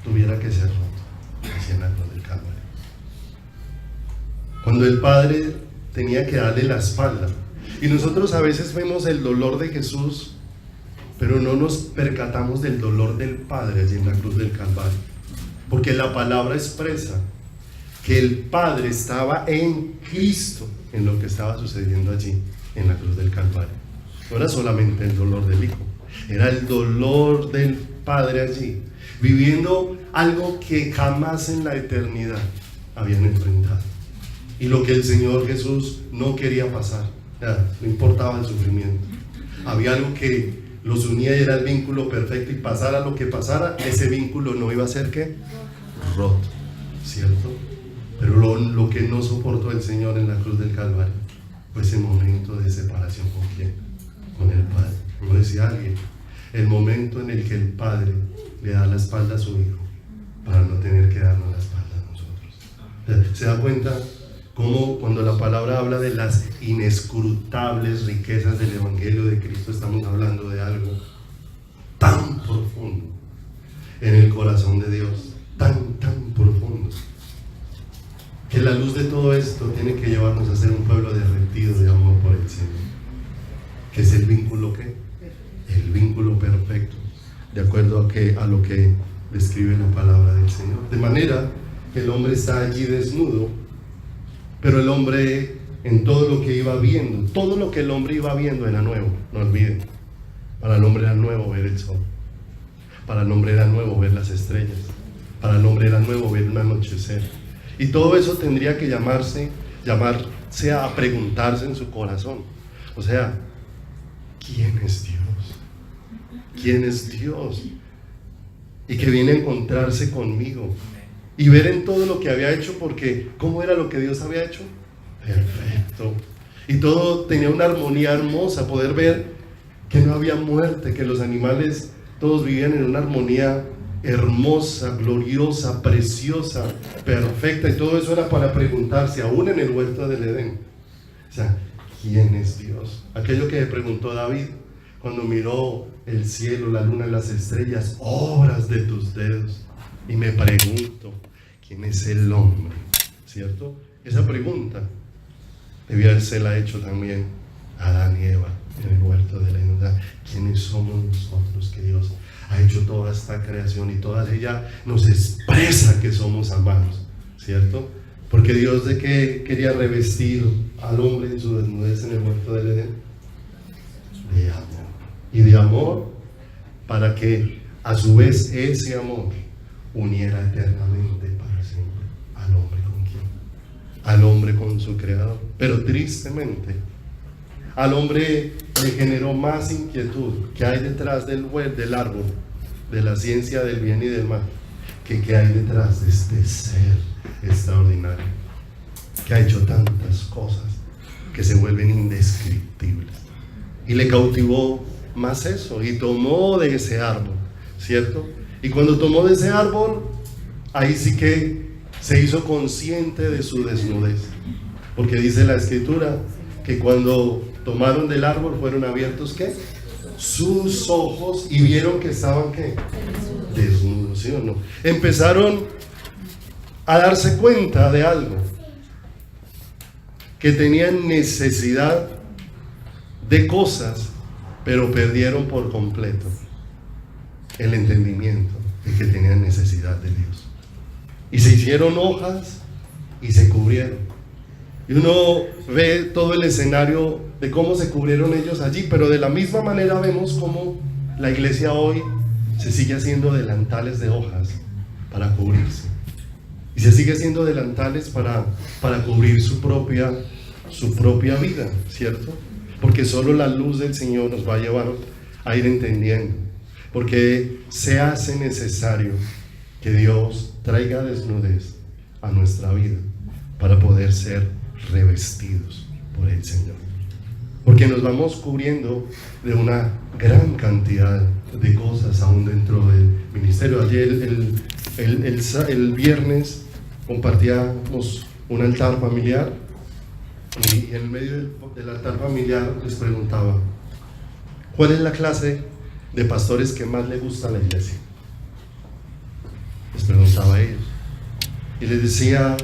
tuviera que ser roto, así en la cruz del Calvario. Cuando el Padre tenía que darle la espalda. Y nosotros a veces vemos el dolor de Jesús, pero no nos percatamos del dolor del Padre allí en la cruz del Calvario. Porque la palabra expresa que el Padre estaba en Cristo en lo que estaba sucediendo allí en la cruz del Calvario. No era solamente el dolor del Hijo, era el dolor del Padre allí, viviendo algo que jamás en la eternidad habían enfrentado. Y lo que el Señor Jesús no quería pasar, no importaba el sufrimiento. Había algo que los unía y era el vínculo perfecto, y pasara lo que pasara, ese vínculo no iba a ser ¿qué? Roto, ¿cierto? Pero lo que no soportó el Señor en la cruz del Calvario fue ese momento de separación. ¿Con quién? Con el Padre. Como decía alguien, el momento en el que el Padre le da la espalda a su Hijo para no tener que darnos la espalda a nosotros. ¿Se da cuenta cómo cuando la palabra habla de las inescrutables riquezas del Evangelio de Cristo, estamos hablando de algo tan profundo en el corazón de Dios, tan profundo, que la luz de todo esto tiene que llevarnos a ser un pueblo derretido de amor por el Señor, que es el vínculo ¿qué? El vínculo perfecto, de acuerdo a lo que describe la palabra del Señor. De manera que el hombre está allí desnudo, pero el hombre en todo lo que iba viendo, todo lo que el hombre iba viendo era nuevo, no olviden. Para el hombre era nuevo ver el sol, para el hombre era nuevo ver las estrellas, para el hombre era nuevo ver un anochecer. Y todo eso tendría que llamarse a preguntarse en su corazón. O sea, ¿quién es Dios? ¿Quién es Dios? Y que viene a encontrarse conmigo y ver en todo lo que había hecho, porque ¿cómo era lo que Dios había hecho? Perfecto. Y todo tenía una armonía hermosa, poder ver que no había muerte, que los animales todos vivían en una armonía hermosa, gloriosa, preciosa, perfecta, y todo eso era para preguntarse, aún en el huerto del Edén, o sea, ¿quién es Dios? Aquello que le preguntó David cuando miró el cielo, la luna y las estrellas, obras de tus dedos, y me pregunto, ¿quién es el hombre? ¿Cierto? Esa pregunta debía haberse hecho también a Adán y Eva en el huerto del Edén. ¿Quiénes somos nosotros que Dios ha hecho toda esta creación y toda ella nos expresa que somos amados, ¿cierto? Porque Dios, ¿de qué quería revestir al hombre en su desnudez en el huerto del Edén? De amor. Y de amor para que a su vez ese amor uniera eternamente para siempre al hombre con quién, al hombre con su creador. Pero tristemente al hombre le generó más inquietud que hay detrás del árbol de la ciencia del bien y del mal, que hay detrás de este ser extraordinario que ha hecho tantas cosas que se vuelven indescriptibles. Y le cautivó más eso, y tomó de ese árbol, ¿cierto? Y cuando tomó de ese árbol, ahí sí que se hizo consciente de su desnudez, porque dice la Escritura que cuando tomaron del árbol fueron abiertos ¿qué? Sus ojos, y vieron que estaban ¿qué? Desnudos, ¿sí o no? Empezaron a darse cuenta de algo, que tenían necesidad de cosas, pero perdieron por completo el entendimiento de que tenían necesidad de Dios. Y se hicieron hojas y se cubrieron. Y uno ve todo el escenario de cómo se cubrieron ellos allí, pero de la misma manera vemos cómo la iglesia hoy se sigue haciendo delantales de hojas para cubrirse. Y se sigue haciendo delantales para cubrir su propia vida, ¿cierto? Porque solo la luz del Señor nos va a llevar a ir entendiendo. Porque se hace necesario que Dios traiga desnudez a nuestra vida para poder ser revestidos por el Señor. Porque nos vamos cubriendo de una gran cantidad de cosas aún dentro del ministerio. Ayer, el viernes, compartíamos un altar familiar y en medio del altar familiar les preguntaba: ¿cuál es la clase de pastores que más le gusta a la iglesia? Les preguntaba a ellos y les decía: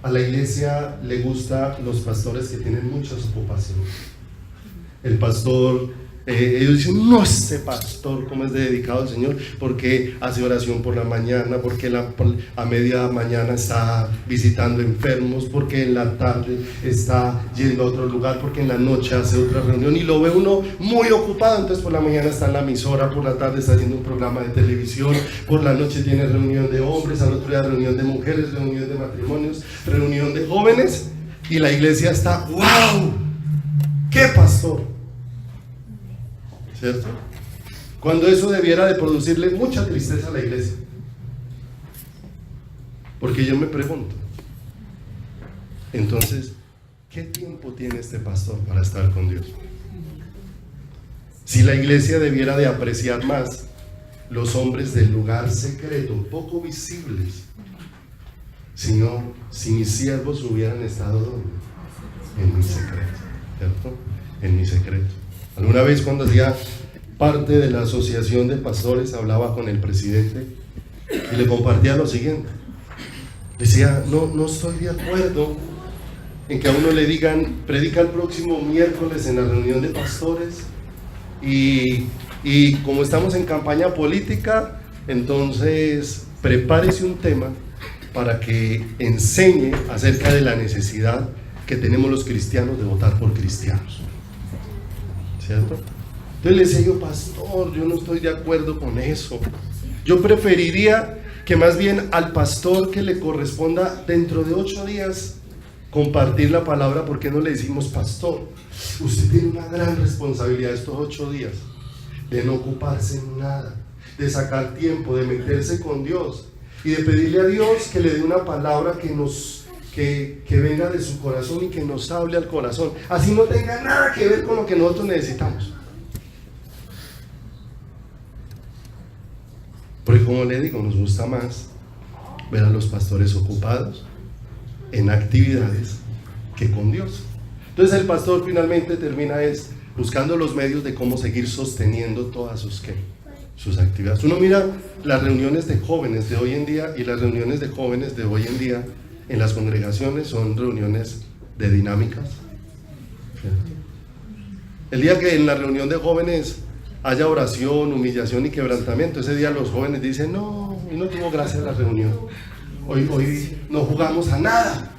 a la iglesia le gustan los pastores que tienen muchas ocupaciones. El pastor, ellos dicen: no, este pastor cómo es dedicado al Señor, porque hace oración por la mañana, porque a media mañana está visitando enfermos, porque en la tarde está yendo a otro lugar, porque en la noche hace otra reunión, y lo ve uno muy ocupado. Entonces por la mañana está en la emisora, por la tarde está haciendo un programa de televisión, por la noche tiene reunión de hombres, al otro día reunión de mujeres, reunión de matrimonios, reunión de jóvenes, y la iglesia está: ¡wow! ¡Qué pastor! ¿Cierto? Cuando eso debiera de producirle mucha tristeza a la iglesia. Porque yo me pregunto, entonces, ¿qué tiempo tiene este pastor para estar con Dios? Si la iglesia debiera de apreciar más los hombres del lugar secreto, poco visibles, si mis siervos hubieran estado ¿dónde? En mi secreto, ¿cierto? En mi secreto. Alguna vez, cuando hacía parte de la asociación de pastores, hablaba con el presidente y le compartía lo siguiente. Decía: no estoy de acuerdo en que a uno le digan: predica el próximo miércoles en la reunión de pastores, y como estamos en campaña política, entonces prepárese un tema para que enseñe acerca de la necesidad que tenemos los cristianos de votar por cristianos, ¿cierto? Entonces le decía yo: pastor, yo no estoy de acuerdo con eso. Yo preferiría que más bien al pastor que le corresponda dentro de 8 días compartir la palabra. ¿Por qué no le decimos: pastor, usted tiene una gran responsabilidad estos 8 días de no ocuparse en nada, de sacar tiempo, de meterse con Dios y de pedirle a Dios que le dé una palabra que venga de su corazón y que nos hable al corazón, así no tenga nada que ver con lo que nosotros necesitamos? Porque, como le digo, nos gusta más ver a los pastores ocupados en actividades que con Dios. Entonces el pastor finalmente termina buscando los medios de cómo seguir sosteniendo todas sus actividades. Uno mira las reuniones de jóvenes de hoy en día, y las reuniones de jóvenes de hoy en día en las congregaciones son reuniones de dinámicas. El día que en la reunión de jóvenes haya oración, humillación y quebrantamiento, ese día los jóvenes dicen: no, hoy no tuvo gracia la reunión, hoy no jugamos a nada,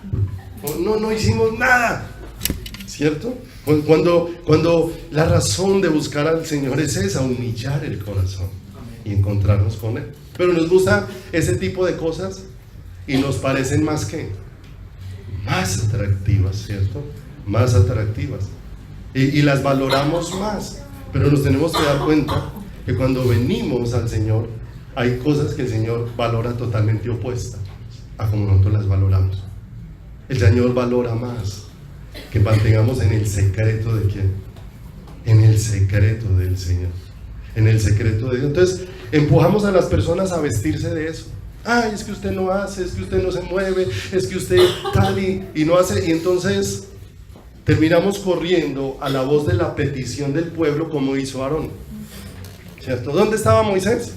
no hicimos nada, ¿cierto? Cuando la razón de buscar al Señor es esa: humillar el corazón y encontrarnos con Él. Pero nos gusta ese tipo de cosas y nos parecen más atractivas, ¿cierto? Más atractivas, y las valoramos más. Pero nos tenemos que dar cuenta que cuando venimos al Señor, hay cosas que el Señor valora totalmente opuestas a como nosotros las valoramos. El Señor valora más que mantengamos en el secreto de ¿quién? En el secreto del Señor, en el secreto de Dios. Entonces empujamos a las personas a vestirse de eso. Ay, es que usted no hace, es que usted no se mueve, es que usted tal y no hace. Y entonces terminamos corriendo a la voz de la petición del pueblo, como hizo Aarón, ¿cierto? ¿Dónde estaba Moisés?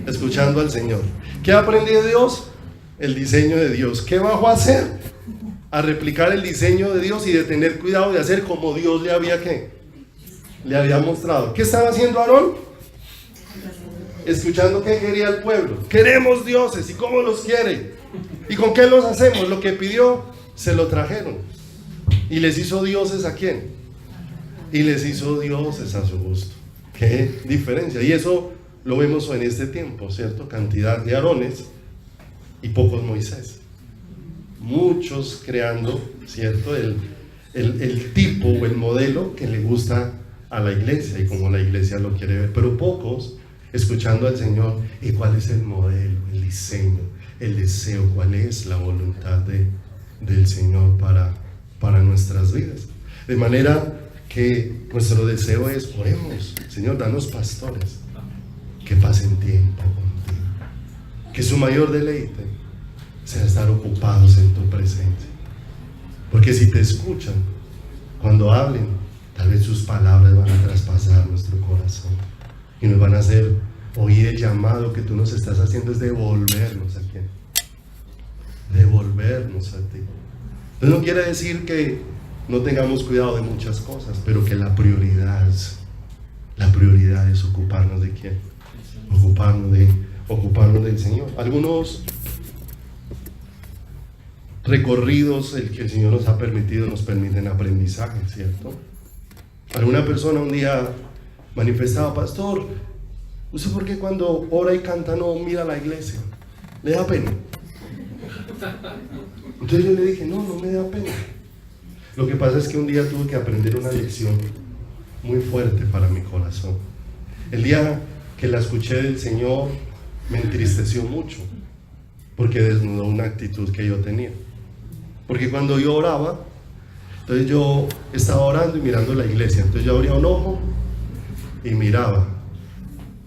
Escuchando al Señor. ¿Qué aprendí de Dios? el diseño de Dios. ¿Qué bajó a hacer? A replicar el diseño de Dios y de tener cuidado de hacer como Dios le había mostrado. ¿Qué estaba haciendo Aarón? Escuchando qué quería el pueblo. Queremos dioses, ¿y cómo los quiere? ¿Y con qué los hacemos? Lo que pidió, se lo trajeron. ¿Y les hizo dioses a quién? Y les hizo dioses a su gusto. ¿Qué diferencia? Y eso lo vemos en este tiempo, ¿cierto? Cantidad de Aarones y pocos Moisés. Muchos creando, ¿cierto? El tipo o el modelo que le gusta a la iglesia y como la iglesia lo quiere ver, pero pocos escuchando al Señor. ¿Y cuál es el modelo, el diseño, el deseo? ¿Cuál es la voluntad del Señor para nuestras vidas? De manera que nuestro deseo es: oremos, Señor, danos pastores que pasen tiempo contigo, que su mayor deleite sea estar ocupados en tu presencia, porque si te escuchan cuando hablen, tal vez sus palabras van a traspasar nuestro corazón y nos van a hacer oír el llamado que tú nos estás haciendo, es devolvernos a quién, devolvernos a ti. Entonces no quiere decir que no tengamos cuidado de muchas cosas, pero que la prioridad es ocuparnos de quién, ocuparnos del Señor. Algunos recorridos el que el Señor nos ha permitido nos permiten aprendizaje, ¿cierto? Alguna persona un día manifestaba: pastor, no sé por qué cuando ora y canta no mira a la iglesia, le da pena. Entonces yo le dije: no me da pena. Lo que pasa es que un día tuve que aprender una lección muy fuerte para mi corazón. El día que la escuché del Señor me entristeció mucho, porque desnudó una actitud que yo tenía. Porque cuando yo oraba, entonces yo estaba orando y mirando la iglesia, entonces yo abría un ojo y miraba.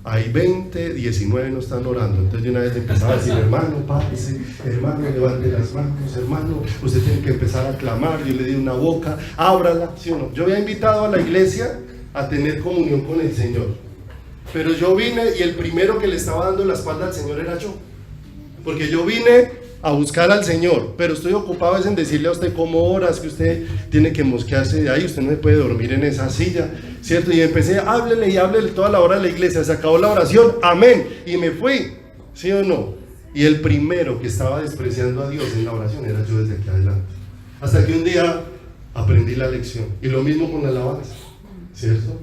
Hay 20, 19 no están orando. Entonces yo una vez empezaba a decir: hermano, párese, hermano, levante las manos, hermano, usted tiene que empezar a clamar. Yo le di una boca, ábrala, ¿sí o no? Yo había invitado a la iglesia a tener comunión con el Señor, pero yo vine y el primero que le estaba dando la espalda al Señor era yo, porque yo vine a buscar al Señor, pero estoy ocupado en decirle a usted cómo oras, que usted tiene que mosquearse de ahí, usted no puede dormir en esa silla, ¿cierto? Y empecé: háblele y háblele toda la hora de la iglesia. Se acabó la oración, amén, y me fui, ¿sí o no? Y el primero que estaba despreciando a Dios en la oración era yo desde aquí adelante, hasta que un día aprendí la lección. Y lo mismo con la alabanza, ¿cierto?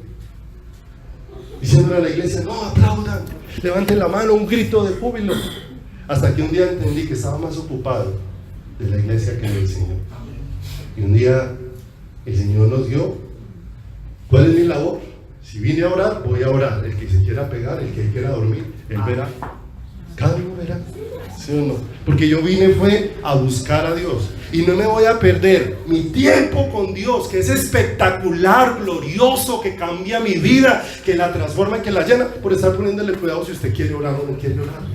Diciéndole a la iglesia: no aplaudan, levanten la mano, un grito de júbilo. Hasta que un día entendí que estaba más ocupado de la iglesia que del Señor. Y un día el Señor nos dio: ¿cuál es mi labor? Si vine a orar, voy a orar. El que se quiera pegar, el que quiera dormir, él verá. Cada uno verá, ¿sí o no? Porque yo vine fue a buscar a Dios. Y no me voy a perder mi tiempo con Dios, que es espectacular, glorioso, que cambia mi vida, que la transforma y que la llena, por estar poniéndole cuidado si usted quiere orar o no quiere orar.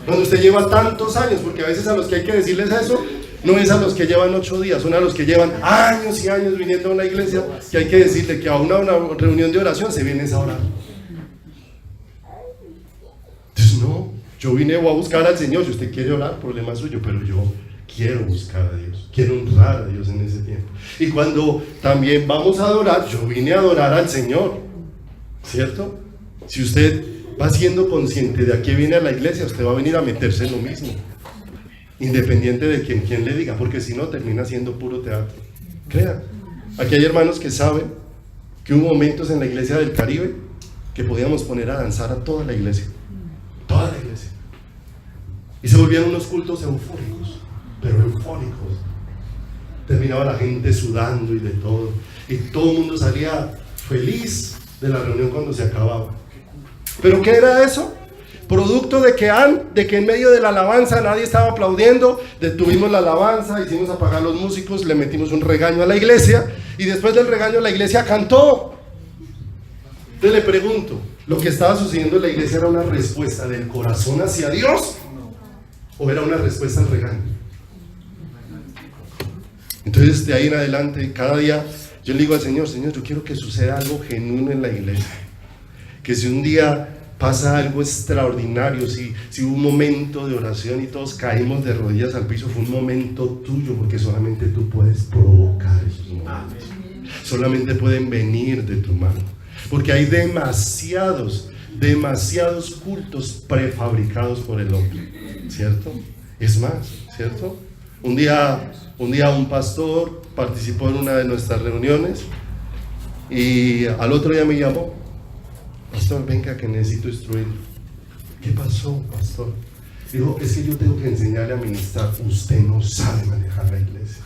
Cuando usted lleva tantos años, porque a veces a los que hay que decirles eso, no es a los que llevan 8 días, son a los que llevan años y años viniendo a una iglesia, que hay que decirle que a una reunión de oración se viene a orar. Entonces no, yo vine a buscar al Señor. Si usted quiere orar, problema suyo, pero yo quiero buscar a Dios, quiero honrar a Dios en ese tiempo. Y cuando también vamos a adorar, yo vine a adorar al Señor, ¿cierto? Si usted va siendo consciente de a qué viene a la iglesia, usted va a venir a meterse en lo mismo, independiente de quien le diga, porque si no termina siendo puro teatro. Crea, aquí hay hermanos que saben que hubo momentos en la iglesia del Caribe que podíamos poner a danzar a toda la iglesia, y se volvían unos cultos eufóricos, pero eufóricos. Terminaba la gente sudando y de todo, y todo el mundo salía feliz de la reunión cuando se acababa. ¿Pero qué era eso? Producto de que en medio de la alabanza nadie estaba aplaudiendo, detuvimos la alabanza, hicimos apagar los músicos, le metimos un regaño a la iglesia, y después del regaño la iglesia cantó. Entonces le pregunto, ¿lo que estaba sucediendo en la iglesia era una respuesta del corazón hacia Dios o era una respuesta al regaño? Entonces de ahí en adelante, cada día yo le digo al Señor: Señor, yo quiero que suceda algo genuino en la iglesia, que si un día pasa algo extraordinario. Si hubo un momento de oración y todos caímos de rodillas al piso, fue un momento tuyo, porque solamente tú puedes provocar esos momentos. Solamente pueden venir de tu mano, porque hay demasiados cultos prefabricados por el hombre, ¿cierto? Es más, ¿cierto? Un día un pastor participó en una de nuestras reuniones y al otro día me llamó: pastor, venga que necesito instruirlo. ¿Qué pasó, pastor? Dijo: es que yo tengo que enseñarle a ministrar, usted no sabe manejar la iglesia.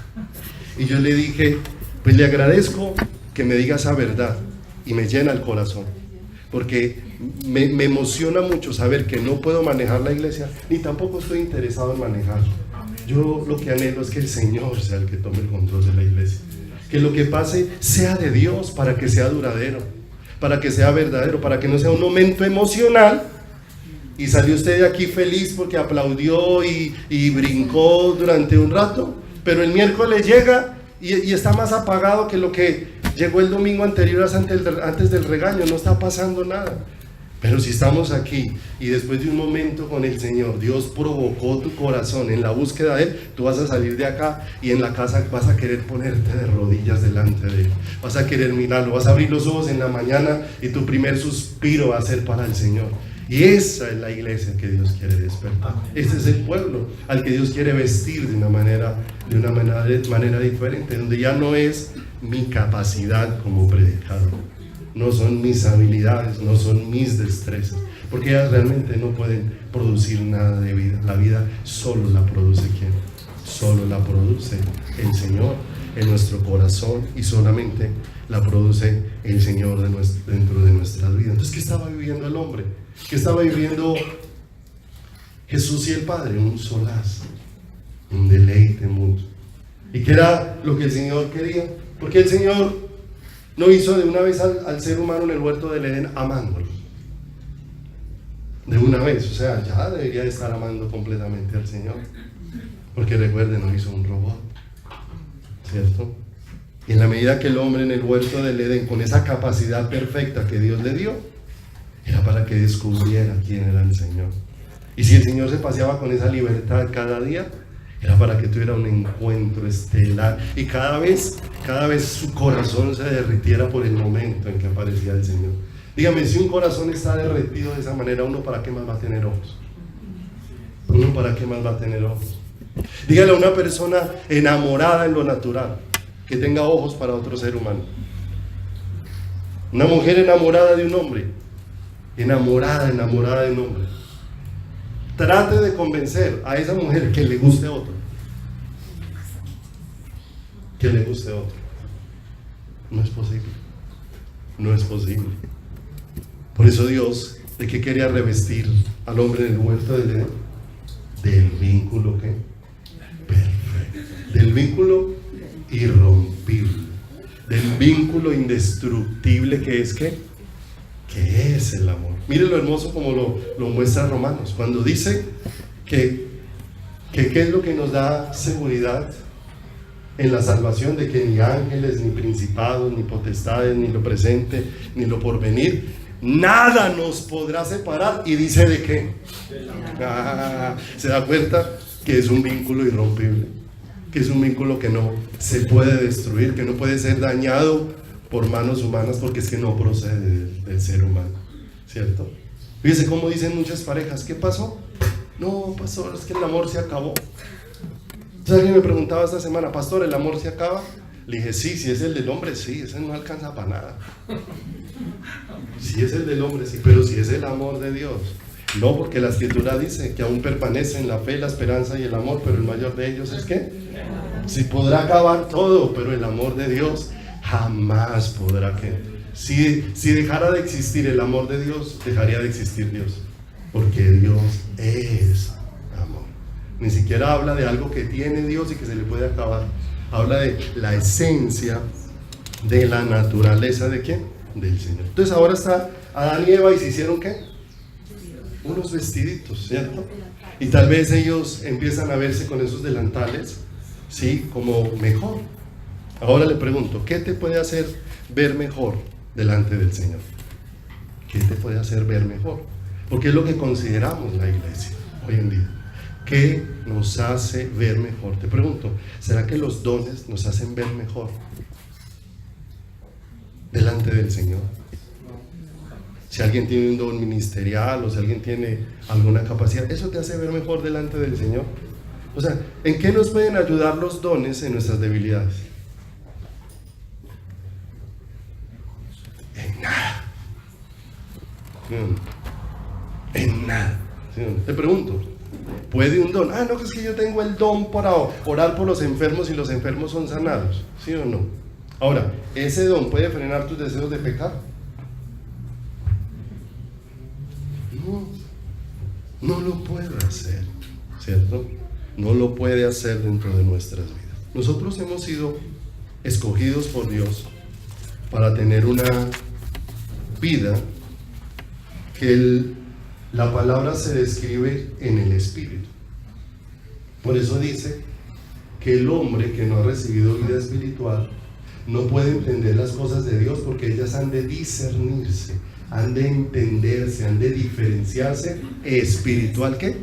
Y yo le dije: pues le agradezco que me diga esa verdad, y me llena el corazón, porque me emociona mucho saber que no puedo manejar la iglesia, ni tampoco estoy interesado en manejarla. Yo lo que anhelo es que el Señor sea el que tome el control de la iglesia, que lo que pase sea de Dios, para que sea duradero, para que sea verdadero, para que no sea un momento emocional y salió usted de aquí feliz porque aplaudió y brincó durante un rato, pero el miércoles llega y está más apagado que lo que llegó el domingo anterior antes del regaño. No está pasando nada. Pero si estamos aquí y después de un momento con el Señor, Dios provocó tu corazón en la búsqueda de Él, tú vas a salir de acá y en la casa vas a querer ponerte de rodillas delante de Él, vas a querer mirarlo, vas a abrir los ojos en la mañana y tu primer suspiro va a ser para el Señor. Y esa es la iglesia que Dios quiere despertar. Este es el pueblo al que Dios quiere vestir de una manera diferente, donde ya no es mi capacidad como predicador, no son mis habilidades, no son mis destrezas, porque ellas realmente no pueden producir nada de vida. La vida solo la produce ¿quién? Solo la produce el Señor en nuestro corazón, y solamente la produce el Señor dentro de nuestras vidas. Entonces, ¿qué estaba viviendo el hombre? ¿Qué estaba viviendo Jesús y el Padre? Un solaz, un deleite mutuo. ¿Y qué era lo que el Señor quería? Porque el Señor no hizo de una vez al ser humano en el huerto del Edén amándolo. De una vez, o sea, ya debería de estar amando completamente al Señor. Porque recuerden, no hizo un robot, ¿cierto? Y en la medida que el hombre en el huerto del Edén, con esa capacidad perfecta que Dios le dio, era para que descubriera quién era el Señor. Y si el Señor se paseaba con esa libertad cada día, era para que tuviera un encuentro estelar, y cada vez su corazón se derritiera por el momento en que aparecía el Señor. Dígame, si un corazón está derretido de esa manera, ¿uno para qué más va a tener ojos? ¿Uno para qué más va a tener ojos? Dígale a una persona enamorada en lo natural que tenga ojos para otro ser humano. Una mujer enamorada de un hombre, enamorada de un hombre, trate de convencer a esa mujer que le guste otro, que le guste otro. No es posible, no es posible. Por eso Dios, ¿de qué quería revestir al hombre en el huerto del Edén? Del vínculo ¿qué? Perfecto, del vínculo irrompible, del vínculo indestructible que es ¿qué? Que es el amor. Mire lo hermoso como lo muestra Romanos, cuando dice que ¿qué es lo que nos da seguridad en la salvación? De que ni ángeles, ni principados, ni potestades, ni lo presente, ni lo porvenir, nada nos podrá separar. Y dice ¿de qué? ¿Se da cuenta? Que es un vínculo irrompible, que es un vínculo que no se puede destruir, que no puede ser dañado por manos humanas, porque es que no procede del ser humano, ¿cierto? Fíjese cómo dicen muchas parejas: ¿qué pasó? No, pastor, es que el amor se acabó. Entonces alguien me preguntaba esta semana: pastor, ¿el amor se acaba? Le dije: sí, si es el del hombre, sí, ese no alcanza para nada. Si es el del hombre, sí, pero si es el amor de Dios, no, porque la escritura dice que aún permanecen la fe, la esperanza y el amor, pero el mayor de ellos es ¿qué? Si podrá acabar todo, pero el amor de Dios jamás podrá que. Si dejara de existir el amor de Dios, dejaría de existir Dios, porque Dios es amor. Ni siquiera habla de algo que tiene Dios y que se le puede acabar. Habla de la esencia de la naturaleza ¿de quién? Del Señor. Entonces ahora está Adán y Eva, y se hicieron ¿qué? Unos vestiditos, ¿cierto? Y tal vez ellos empiezan a verse con esos delantales, ¿sí? Como mejor. Ahora le pregunto, ¿qué te puede hacer ver mejor delante del Señor? ¿Qué te puede hacer ver mejor? Porque es lo que consideramos la iglesia hoy en día. ¿Qué nos hace ver mejor? Te pregunto, ¿será que los dones nos hacen ver mejor delante del Señor? Si alguien tiene un don ministerial o si alguien tiene alguna capacidad, ¿eso te hace ver mejor delante del Señor? O sea, ¿en qué nos pueden ayudar los dones en nuestras debilidades? En nada. En nada. Te pregunto, ¿puede un don? No, es que yo tengo el don para orar por los enfermos y los enfermos son sanados. ¿Sí o no? Ahora, ¿ese don puede frenar tus deseos de pecar? No lo puede hacer, ¿cierto? No lo puede hacer dentro de nuestras vidas. Nosotros hemos sido escogidos por Dios para tener una vida que la palabra se describe en el Espíritu. Por eso dice que el hombre que no ha recibido vida espiritual no puede entender las cosas de Dios, porque ellas han de discernirse, han de entenderse, han de diferenciarse espiritual, ¿qué?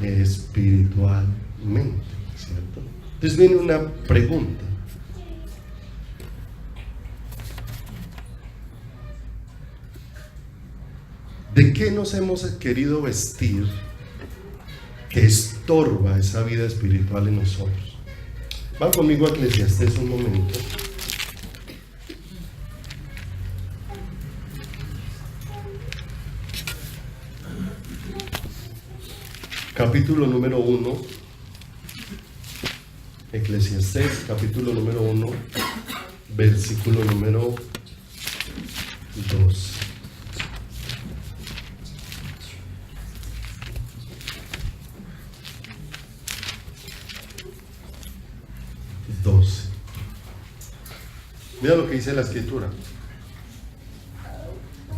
Espiritualmente, ¿cierto? Entonces viene una pregunta. ¿De qué nos hemos querido vestir que estorba esa vida espiritual en nosotros? Van conmigo a Eclesiastés un momento. Capítulo número 1, Eclesiastés, capítulo número 1, versículo número 2. Mira lo que dice la Escritura.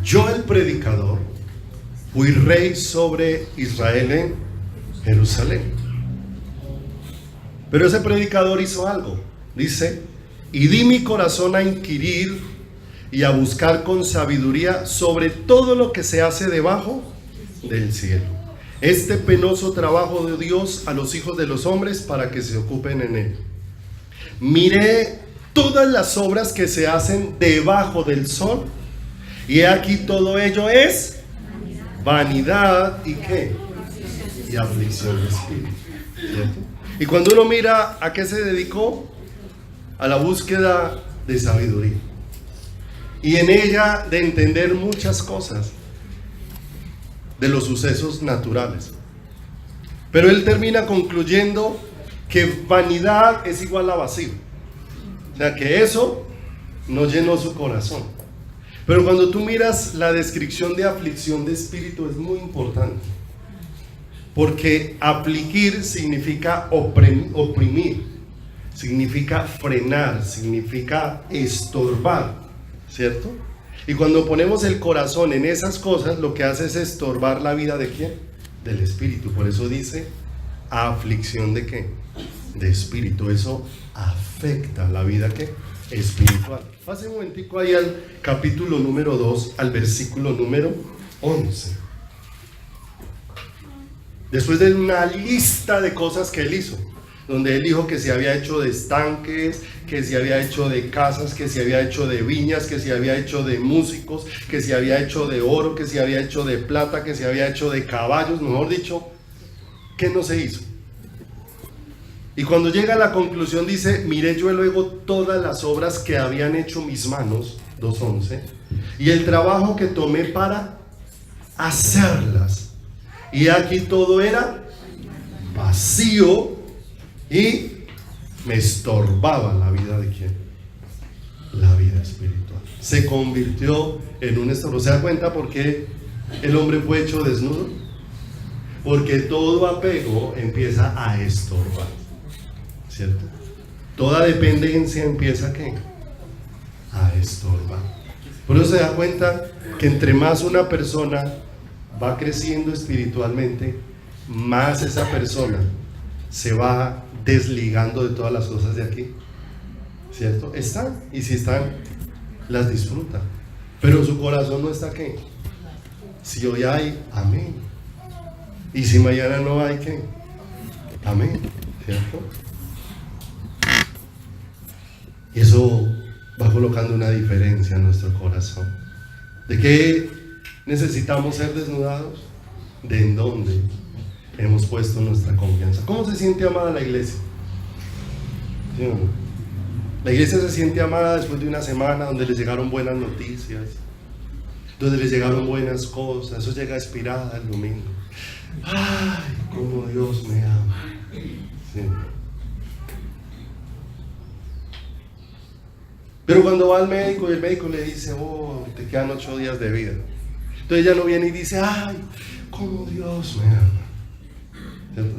Yo, el predicador, fui rey sobre Israel en Jerusalén. Pero ese predicador hizo algo. Dice: y di mi corazón a inquirir y a buscar con sabiduría sobre todo lo que se hace debajo del cielo, este penoso trabajo de Dios a los hijos de los hombres para que se ocupen en él. Miré todas las obras que se hacen debajo del sol, y aquí todo ello es vanidad y ¿qué? Y aflicción de espíritu, ¿cierto? Y cuando uno mira a qué se dedicó, a la búsqueda de sabiduría, y en ella de entender muchas cosas de los sucesos naturales. Pero él termina concluyendo que vanidad es igual a vacío. O sea, que eso no llenó su corazón. Pero cuando tú miras la descripción de aflicción de espíritu, es muy importante. Porque afligir significa oprimir, significa frenar, significa estorbar, ¿cierto? Y cuando ponemos el corazón en esas cosas, lo que hace es estorbar la vida ¿de quién? Del espíritu. Por eso dice aflicción ¿de qué? De espíritu. Eso afecta la vida ¿qué? Espiritual. Pase un momentico ahí al capítulo número 2, al versículo número 11. Después de una lista de cosas que él hizo, donde él dijo que se había hecho de estanques, que se había hecho de casas, que se había hecho de viñas, que se había hecho de músicos, que se había hecho de oro, que se había hecho de plata, que se había hecho de caballos, mejor dicho, ¿qué no se hizo? Y cuando llega a la conclusión dice: miré yo luego todas las obras que habían hecho mis manos, 2:11, y el trabajo que tomé para hacerlas, y aquí todo era vacío y me estorbaba la vida ¿de quién? La vida espiritual. Se convirtió en un estorbo. ¿Se da cuenta por qué el hombre fue hecho desnudo? Porque todo apego empieza a estorbar, ¿cierto? Toda dependencia empieza ¿qué? A estorbar. Por eso se da cuenta que entre más una persona va creciendo espiritualmente, más esa persona se va desligando de todas las cosas de aquí, ¿cierto? Y si están, las disfruta, pero su corazón no está ¿qué? Si hoy hay, amén. Y si mañana no hay, ¿qué? Amén, ¿cierto? Y eso va colocando una diferencia en nuestro corazón. ¿De qué necesitamos ser desnudados? ¿De en dónde hemos puesto nuestra confianza? ¿Cómo se siente amada la iglesia? ¿Sí o no? La iglesia se siente amada después de una semana donde les llegaron buenas noticias, donde les llegaron buenas cosas. Eso llega inspirada el domingo. ¡Ay, cómo Dios me ama! Sí. Pero cuando va al médico y el médico le dice, oh, te quedan 8 días de vida, entonces ella no viene y dice, ay, cómo Dios me ama.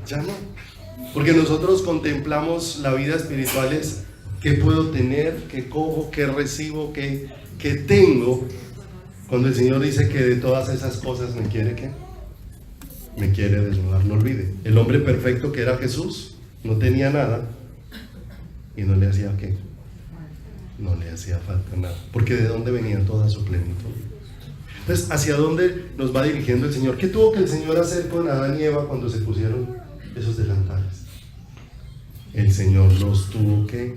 Ya no. Porque nosotros contemplamos la vida espiritual es qué puedo tener, qué cojo, qué recibo, qué tengo. Cuando el Señor dice que de todas esas cosas me quiere, ¿qué? Me quiere desnudar. No olvide, el hombre perfecto que era Jesús no tenía nada y no le hacía ¿qué? No le hacía falta nada, porque de dónde venía toda su plenitud. Entonces, ¿hacia dónde nos va dirigiendo el Señor? ¿Qué tuvo que el Señor hacer con Adán y Eva cuando se pusieron esos delantales? El Señor los tuvo que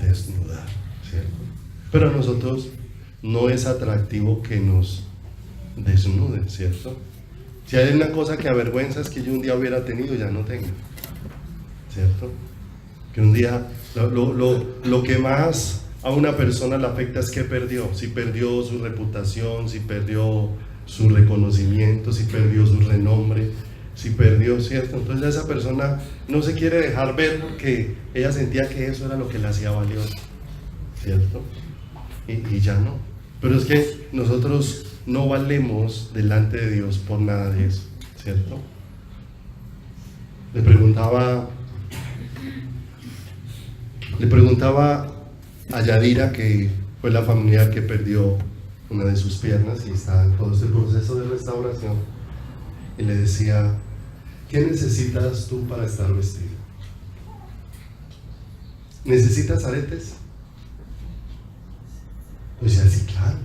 desnudar, ¿cierto? Pero a nosotros no es atractivo que nos desnuden, ¿cierto? Si hay una cosa que avergüenza es que yo un día hubiera tenido, ya no tengo, ¿cierto? Que un día lo que más a una persona le afecta es que perdió. Si perdió su reputación, si perdió su reconocimiento, si perdió su renombre, si perdió, ¿cierto? Entonces esa persona no se quiere dejar ver porque ella sentía que eso era lo que la hacía valiosa, ¿cierto? Y ya no. Pero es que nosotros no valemos delante de Dios por nada de eso, ¿cierto? Le preguntaba a Yadira, que fue la familiar que perdió una de sus piernas y está en todo este proceso de restauración, y le decía, ¿qué necesitas tú para estar vestido? ¿Necesitas aretes? Pues ya sí, claro.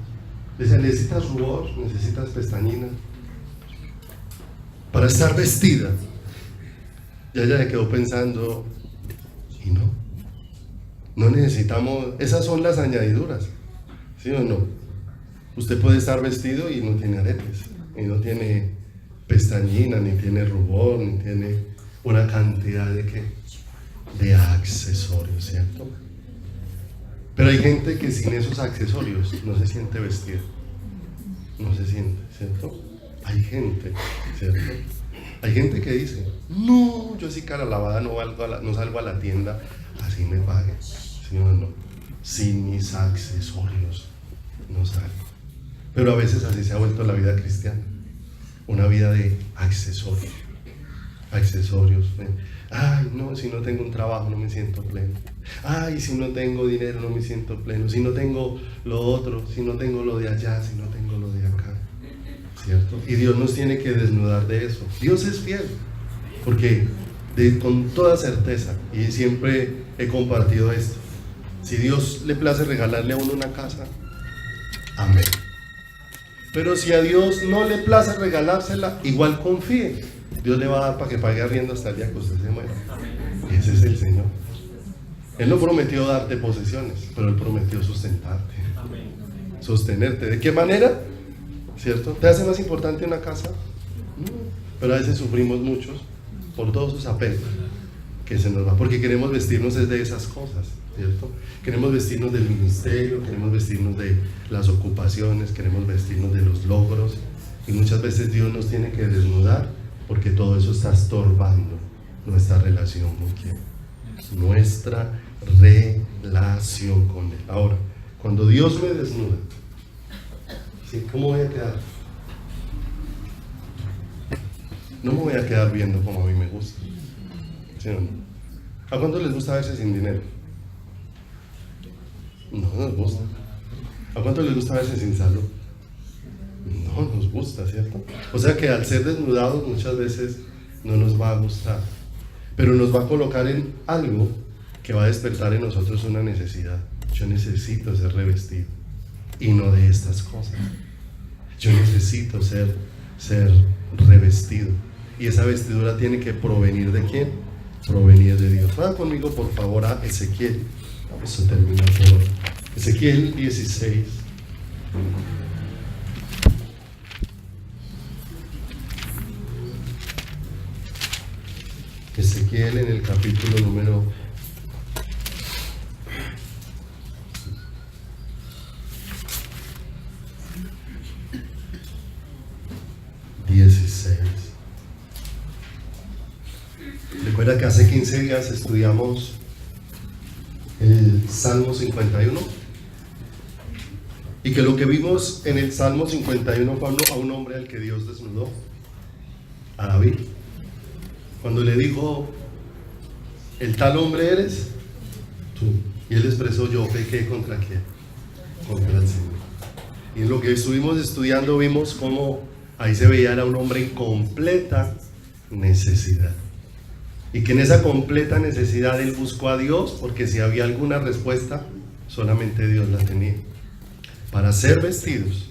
Le decía, ¿necesitas rubor? ¿Necesitas pestañina? Para estar vestida. Y ella le quedó pensando, y no necesitamos, esas son las añadiduras, ¿sí o no? Usted puede estar vestido y no tiene aretes, y no tiene pestañina, ni tiene rubor, ni tiene una cantidad de accesorios, ¿cierto? Pero hay gente que sin esos accesorios no se siente vestido, no se siente, ¿cierto? Hay gente, ¿cierto? Hay gente que dice, no, yo sí cara lavada no salgo a la tienda, así me pague, ¿sí o no? Sin mis accesorios no salgo. Pero a veces así se ha vuelto la vida cristiana, una vida de accesorios. Ay, no, si no tengo un trabajo no me siento pleno. Ay, si no tengo dinero no me siento pleno. Si no tengo lo otro, si no tengo lo de allá, si no tengo lo de acá, ¿cierto? Y Dios nos tiene que desnudar de eso. Dios es fiel, porque con toda certeza, y siempre he compartido esto, si Dios le place regalarle a uno una casa, amén. Pero si a Dios no le place regalársela, igual confíe, Dios le va a dar para que pague arriendo hasta el día que usted se muera. Ese es el Señor. Él no prometió darte posesiones, pero Él prometió sustentarte, sostenerte. ¿De qué manera? ¿Cierto? ¿Te hace más importante una casa? No. Pero a veces sufrimos muchos por todos sus apegos que se nos va, porque queremos vestirnos de esas cosas, ¿cierto? Queremos vestirnos del ministerio, queremos vestirnos de las ocupaciones, queremos vestirnos de los logros, y muchas veces Dios nos tiene que desnudar porque todo eso está estorbando nuestra relación con quién, nuestra relación con Él. Ahora, cuando Dios me desnuda, ¿sí? ¿Cómo voy a quedar? No me voy a quedar viendo como a mí me gusta, ¿sí o no? ¿A cuántos les gusta verse sin dinero? No nos gusta. ¿A cuántos les gusta verse sin salud? No nos gusta, ¿cierto? O sea que al ser desnudados muchas veces no nos va a gustar, pero nos va a colocar en algo que va a despertar en nosotros una necesidad. Yo necesito ser revestido y no de estas cosas. Yo necesito ser revestido. Y esa vestidura tiene que provenir ¿de quién? Provenir de Dios. Vayan conmigo por favor a Ezequiel. Eso termina por Ezequiel 16. Ezequiel en el capítulo número 16. Recuerda que hace 15 días estudiamos el Salmo 51 y que lo que vimos en el Salmo 51 fue a un hombre al que Dios desnudó, a David, cuando le dijo: ¿el tal hombre eres tú? Y él expresó: yo pequé ¿contra quién? Contra el Señor. Y en lo que estuvimos estudiando vimos cómo ahí se veía era un hombre en completa necesidad, y que en esa completa necesidad él buscó a Dios, porque si había alguna respuesta solamente Dios la tenía. Para ser vestidos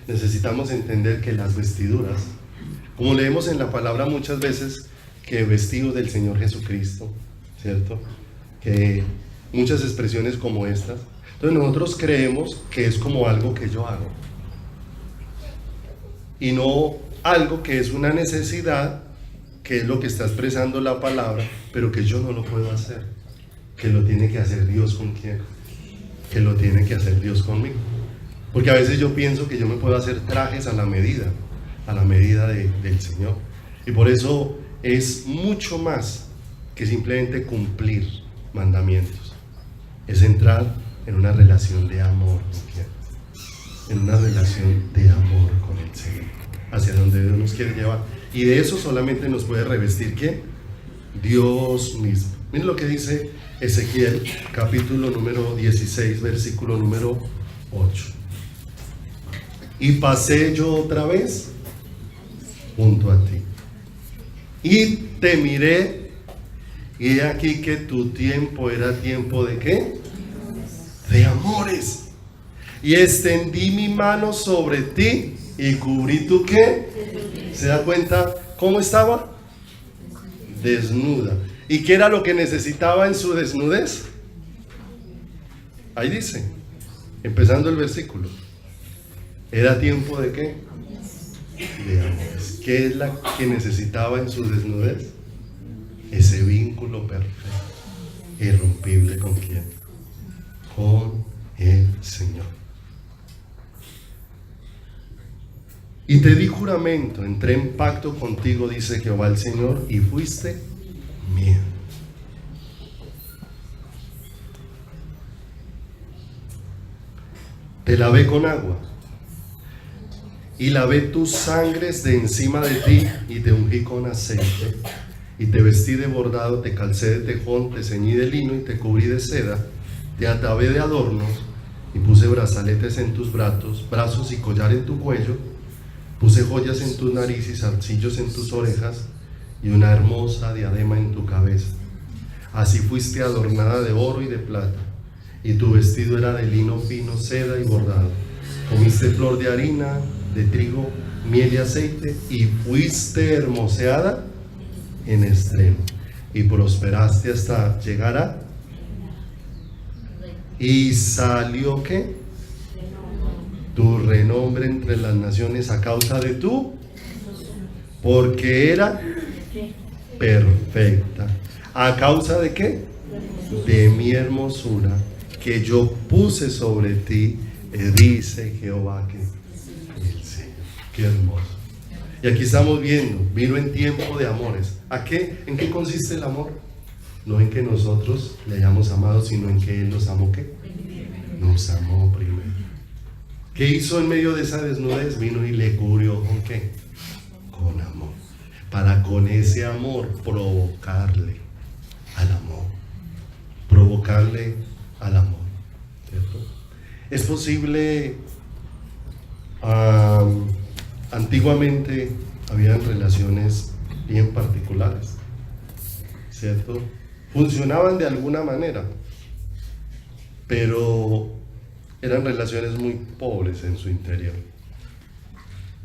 necesitamos entender que las vestiduras, como leemos en la palabra muchas veces, que vestidos del Señor Jesucristo, ¿cierto? Que muchas expresiones como estas. Entonces nosotros creemos que es como algo que yo hago, y no algo que es una necesidad, que es lo que está expresando la palabra, pero que yo no lo puedo hacer, que lo tiene que hacer Dios. ¿Con quién? Que lo tiene que hacer Dios conmigo. Porque a veces yo pienso que yo me puedo hacer trajes a la medida del Señor. Y por eso es mucho más que simplemente cumplir mandamientos. Es entrar en una relación de amor con quién, en una relación de amor con el Señor, hacia donde Dios nos quiere llevar. Y de eso solamente nos puede revestir ¿quién? Dios mismo. Miren lo que dice Ezequiel, capítulo número 16, versículo número 8. Y pasé yo otra vez junto a ti, y te miré, y he aquí que tu tiempo era tiempo ¿de qué? De amores. Y extendí mi mano sobre ti y cubrí tu ¿qué? ¿Se da cuenta cómo estaba? Desnuda. ¿Y qué era lo que necesitaba en su desnudez? Ahí dice, empezando el versículo. ¿Era tiempo de qué? De amores. ¿Qué es la que necesitaba en su desnudez? Ese vínculo perfecto, irrompible. ¿Con quién? Con el Señor. Y te di juramento, entré en pacto contigo, dice Jehová el Señor, y fuiste mío. Te lavé con agua, y lavé tus sangres de encima de ti, y te ungí con aceite, y te vestí de bordado, te calcé de tejón, te ceñí de lino, y te cubrí de seda, te atavé de adornos, y puse brazaletes en tus brazos y collar en tu cuello, puse joyas en tu nariz y zarcillos en tus orejas, y una hermosa diadema en tu cabeza. Así fuiste adornada de oro y de plata, y tu vestido era de lino fino, seda y bordado. Comiste flor de harina, de trigo, miel y aceite, y fuiste hermoseada en extremo, y prosperaste hasta llegar a... ¿Y salió qué? Tu renombre entre las naciones a causa de tú, porque era perfecta. ¿A causa de qué? De mi hermosura que yo puse sobre ti, dice Jehová que el Señor. Qué hermoso. Y aquí estamos viendo, vino en tiempo de amores. ¿A qué? ¿En qué consiste el amor? No en que nosotros le hayamos amado, sino en que Él nos amó. ¿Qué? Nos amó primero. ¿Qué hizo en medio de esa desnudez? Vino y le cubrió ¿con qué? Con amor. Para con ese amor provocarle al amor. Provocarle al amor. ¿Cierto? Es posible, antiguamente habían relaciones bien particulares, ¿cierto? Funcionaban de alguna manera, pero eran relaciones muy pobres en su interior.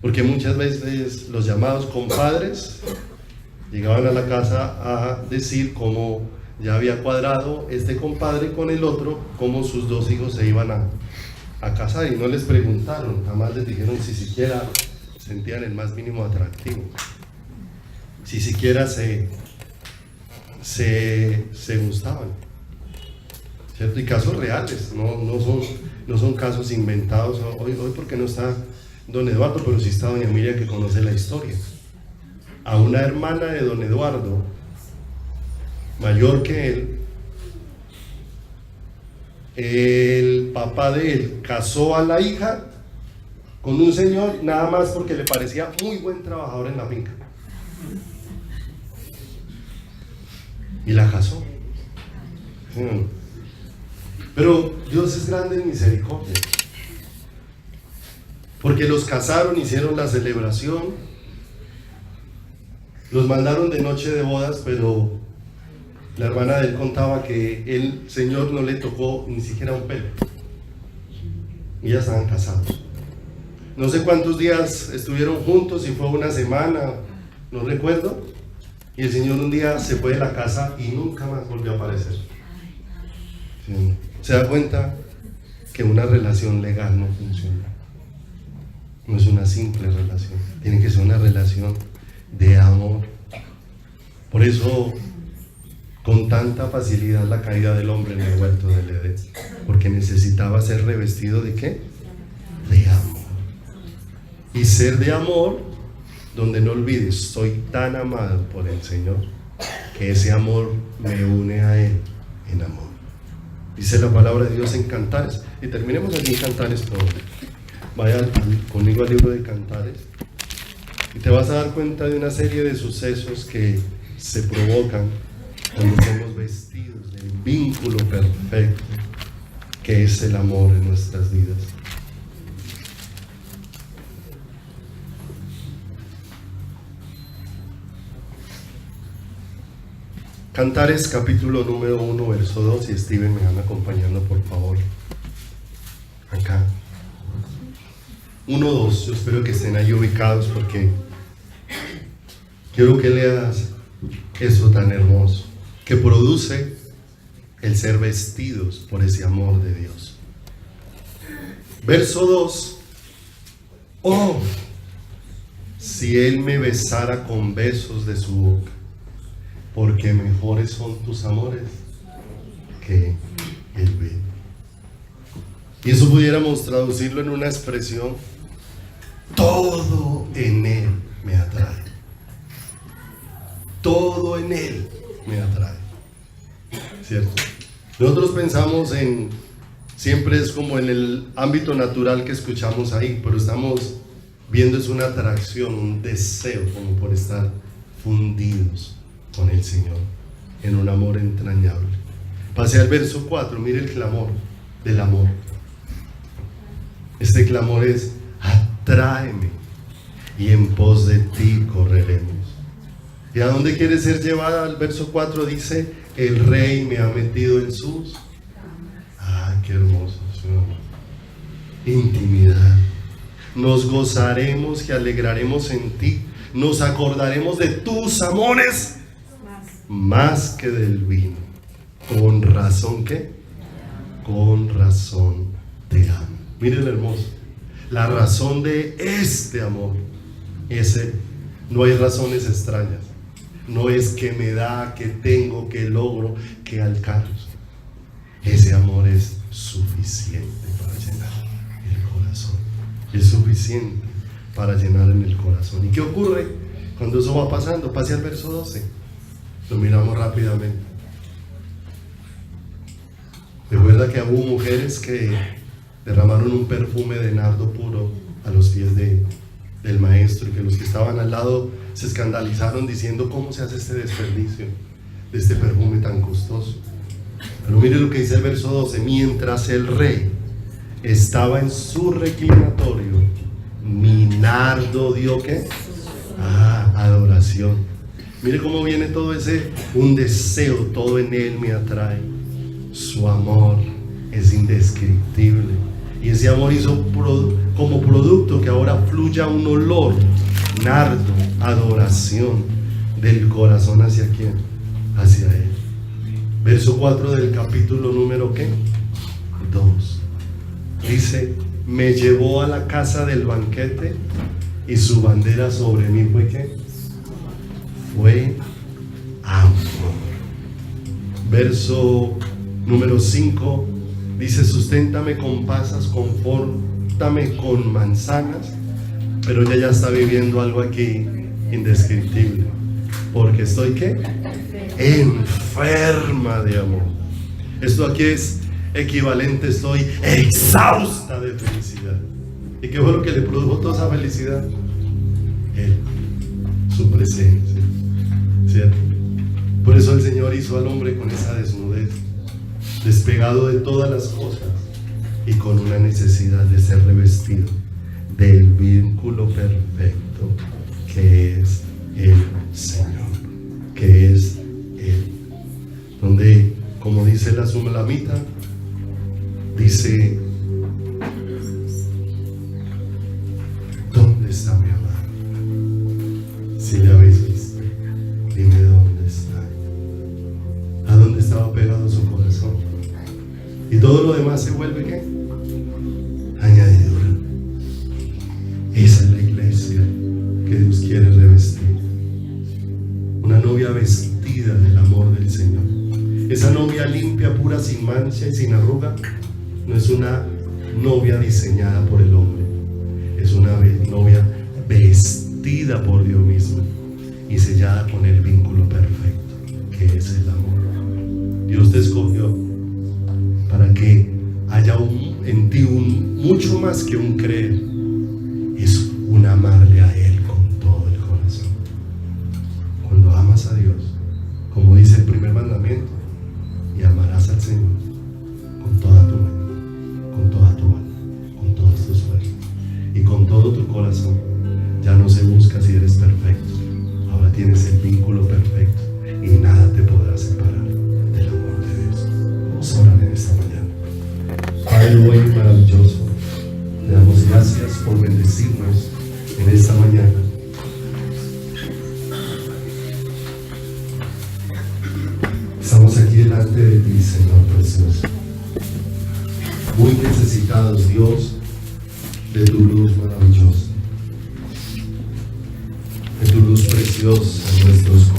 Porque muchas veces los llamados compadres llegaban a la casa a decir cómo ya había cuadrado este compadre con el otro, cómo sus dos hijos se iban a casar, y no les preguntaron, jamás les dijeron si siquiera sentían el más mínimo atractivo, si siquiera se gustaban, ¿cierto? Y casos reales, no son casos inventados. Hoy porque no está don Eduardo, pero sí está doña Miriam, que conoce la historia. A una hermana de don Eduardo, mayor que él, el papá de él casó a la hija con un señor nada más porque le parecía muy buen trabajador en la finca, y la casó. Pero Dios es grande en misericordia, porque los casaron, hicieron la celebración, los mandaron de noche de bodas, pero la hermana de él contaba que el Señor no le tocó ni siquiera un pelo, y ya estaban casados. No sé cuántos días estuvieron juntos, si fue una semana, no recuerdo, y el Señor un día se fue de la casa y nunca más volvió a aparecer. ¿Sí? Se da cuenta que una relación legal no funciona, no es una simple relación, tiene que ser una relación de amor. Por eso, con tanta facilidad la caída del hombre en el huerto del Edén, porque necesitaba ser revestido ¿de qué? De amor. Y ser de amor, donde no olvides, soy tan amado por el Señor, que ese amor me une a Él en amor. Dice la palabra de Dios en Cantares, y terminemos aquí en Cantares. Vaya conmigo al libro de Cantares, y te vas a dar cuenta de una serie de sucesos que se provocan cuando somos vestidos del vínculo perfecto que es el amor en nuestras vidas. Cantares capítulo número 1, verso 2, y Steven me van acompañando por favor acá. 1, 2, yo espero que estén ahí ubicados, porque quiero que leas eso tan hermoso que produce el ser vestidos por ese amor de Dios. Verso 2: oh, si Él me besara con besos de su boca, porque mejores son tus amores que el vino. Y eso pudiéramos traducirlo en una expresión: todo en Él me atrae. Todo en Él me atrae, ¿cierto? Nosotros pensamos siempre es como en el ámbito natural que escuchamos ahí, pero estamos viendo es una atracción, un deseo como por estar fundidos con el Señor en un amor entrañable. Pase al verso 4, mire el clamor del amor. Este clamor es: atráeme y en pos de ti correremos. ¿Y a dónde quiere ser llevada? El verso 4 dice: el Rey me ha metido en sus... ¡ah, qué hermoso! Intimidad. Nos gozaremos y alegraremos en ti, nos acordaremos de tus amores más que del vino. Con razón, ¿qué? Con razón te amo. Miren hermoso, la razón de este amor, no hay razones extrañas, no es que me da, que tengo, que logro, que alcanzo. Ese amor es suficiente para llenar el corazón, es suficiente para llenar en el corazón. ¿Y qué ocurre cuando eso va pasando? Pase al verso 12, lo miramos rápidamente. Recuerda que hubo mujeres que derramaron un perfume de nardo puro a los pies del maestro, y que los que estaban al lado se escandalizaron diciendo: ¿cómo se hace este desperdicio de este perfume tan costoso? Pero mire lo que dice el verso 12: mientras el rey estaba en su reclinatorio, mi nardo dio ¿qué? Adoración. Mire cómo viene todo un deseo, todo en Él me atrae. Su amor es indescriptible Y ese amor hizo como producto que ahora fluya un olor, nardo, adoración del corazón hacia quién, hacia Él. Verso 4 del capítulo número ¿qué? 2. Dice: me llevó a la casa del banquete y su bandera sobre mí fue ¿qué? Fue amor. Verso número 5 dice: susténtame con pasas, confórtame con manzanas. Pero ella ya está viviendo algo aquí indescriptible, porque estoy ¿qué? Enferma de amor. Esto aquí es equivalente: estoy exhausta de felicidad. ¿Y qué fue lo que le produjo toda esa felicidad? Él, su presencia, ¿cierto? Por eso el Señor hizo al hombre con esa desnudez, despegado de todas las cosas y con una necesidad de ser revestido del vínculo perfecto que es el Señor, que es Él. Donde, como dice la Sulamita, dice: ¿dónde está mi amado? Si le habéis visto, dime dónde está. ¿A dónde estaba pegado su corazón? Y todo lo demás se vuelve ¿qué? Añadidura. Esa es la iglesia que Dios quiere revestir. Una novia vestida del amor del Señor. Esa novia limpia, pura, sin mancha y sin arruga, no es una novia diseñada por el hombre. Es una novia vestida por Dios mismo y sellada con el vínculo perfecto, que es el amor. Dios te escogió para que haya en ti mucho más que un creer. Es un amarle a Él con todo el corazón. Cuando amas a Dios, como dice el primer mandamiento, y amarás al Señor con toda tu mente, con toda tu alma, con todas tus fuerzas y con todo tu corazón. Ya no se busca si eres perfecto, ahora tienes el vínculo perfecto y nada te podrá separar del amor de Dios. Vamos a orar en esta mañana. Padre bueno y maravilloso, te damos gracias por bendecirnos en esta mañana. Estamos aquí delante de ti, Señor precioso, muy necesitados, Dios, de tu luz maravillosa, de tu luz preciosa en nuestros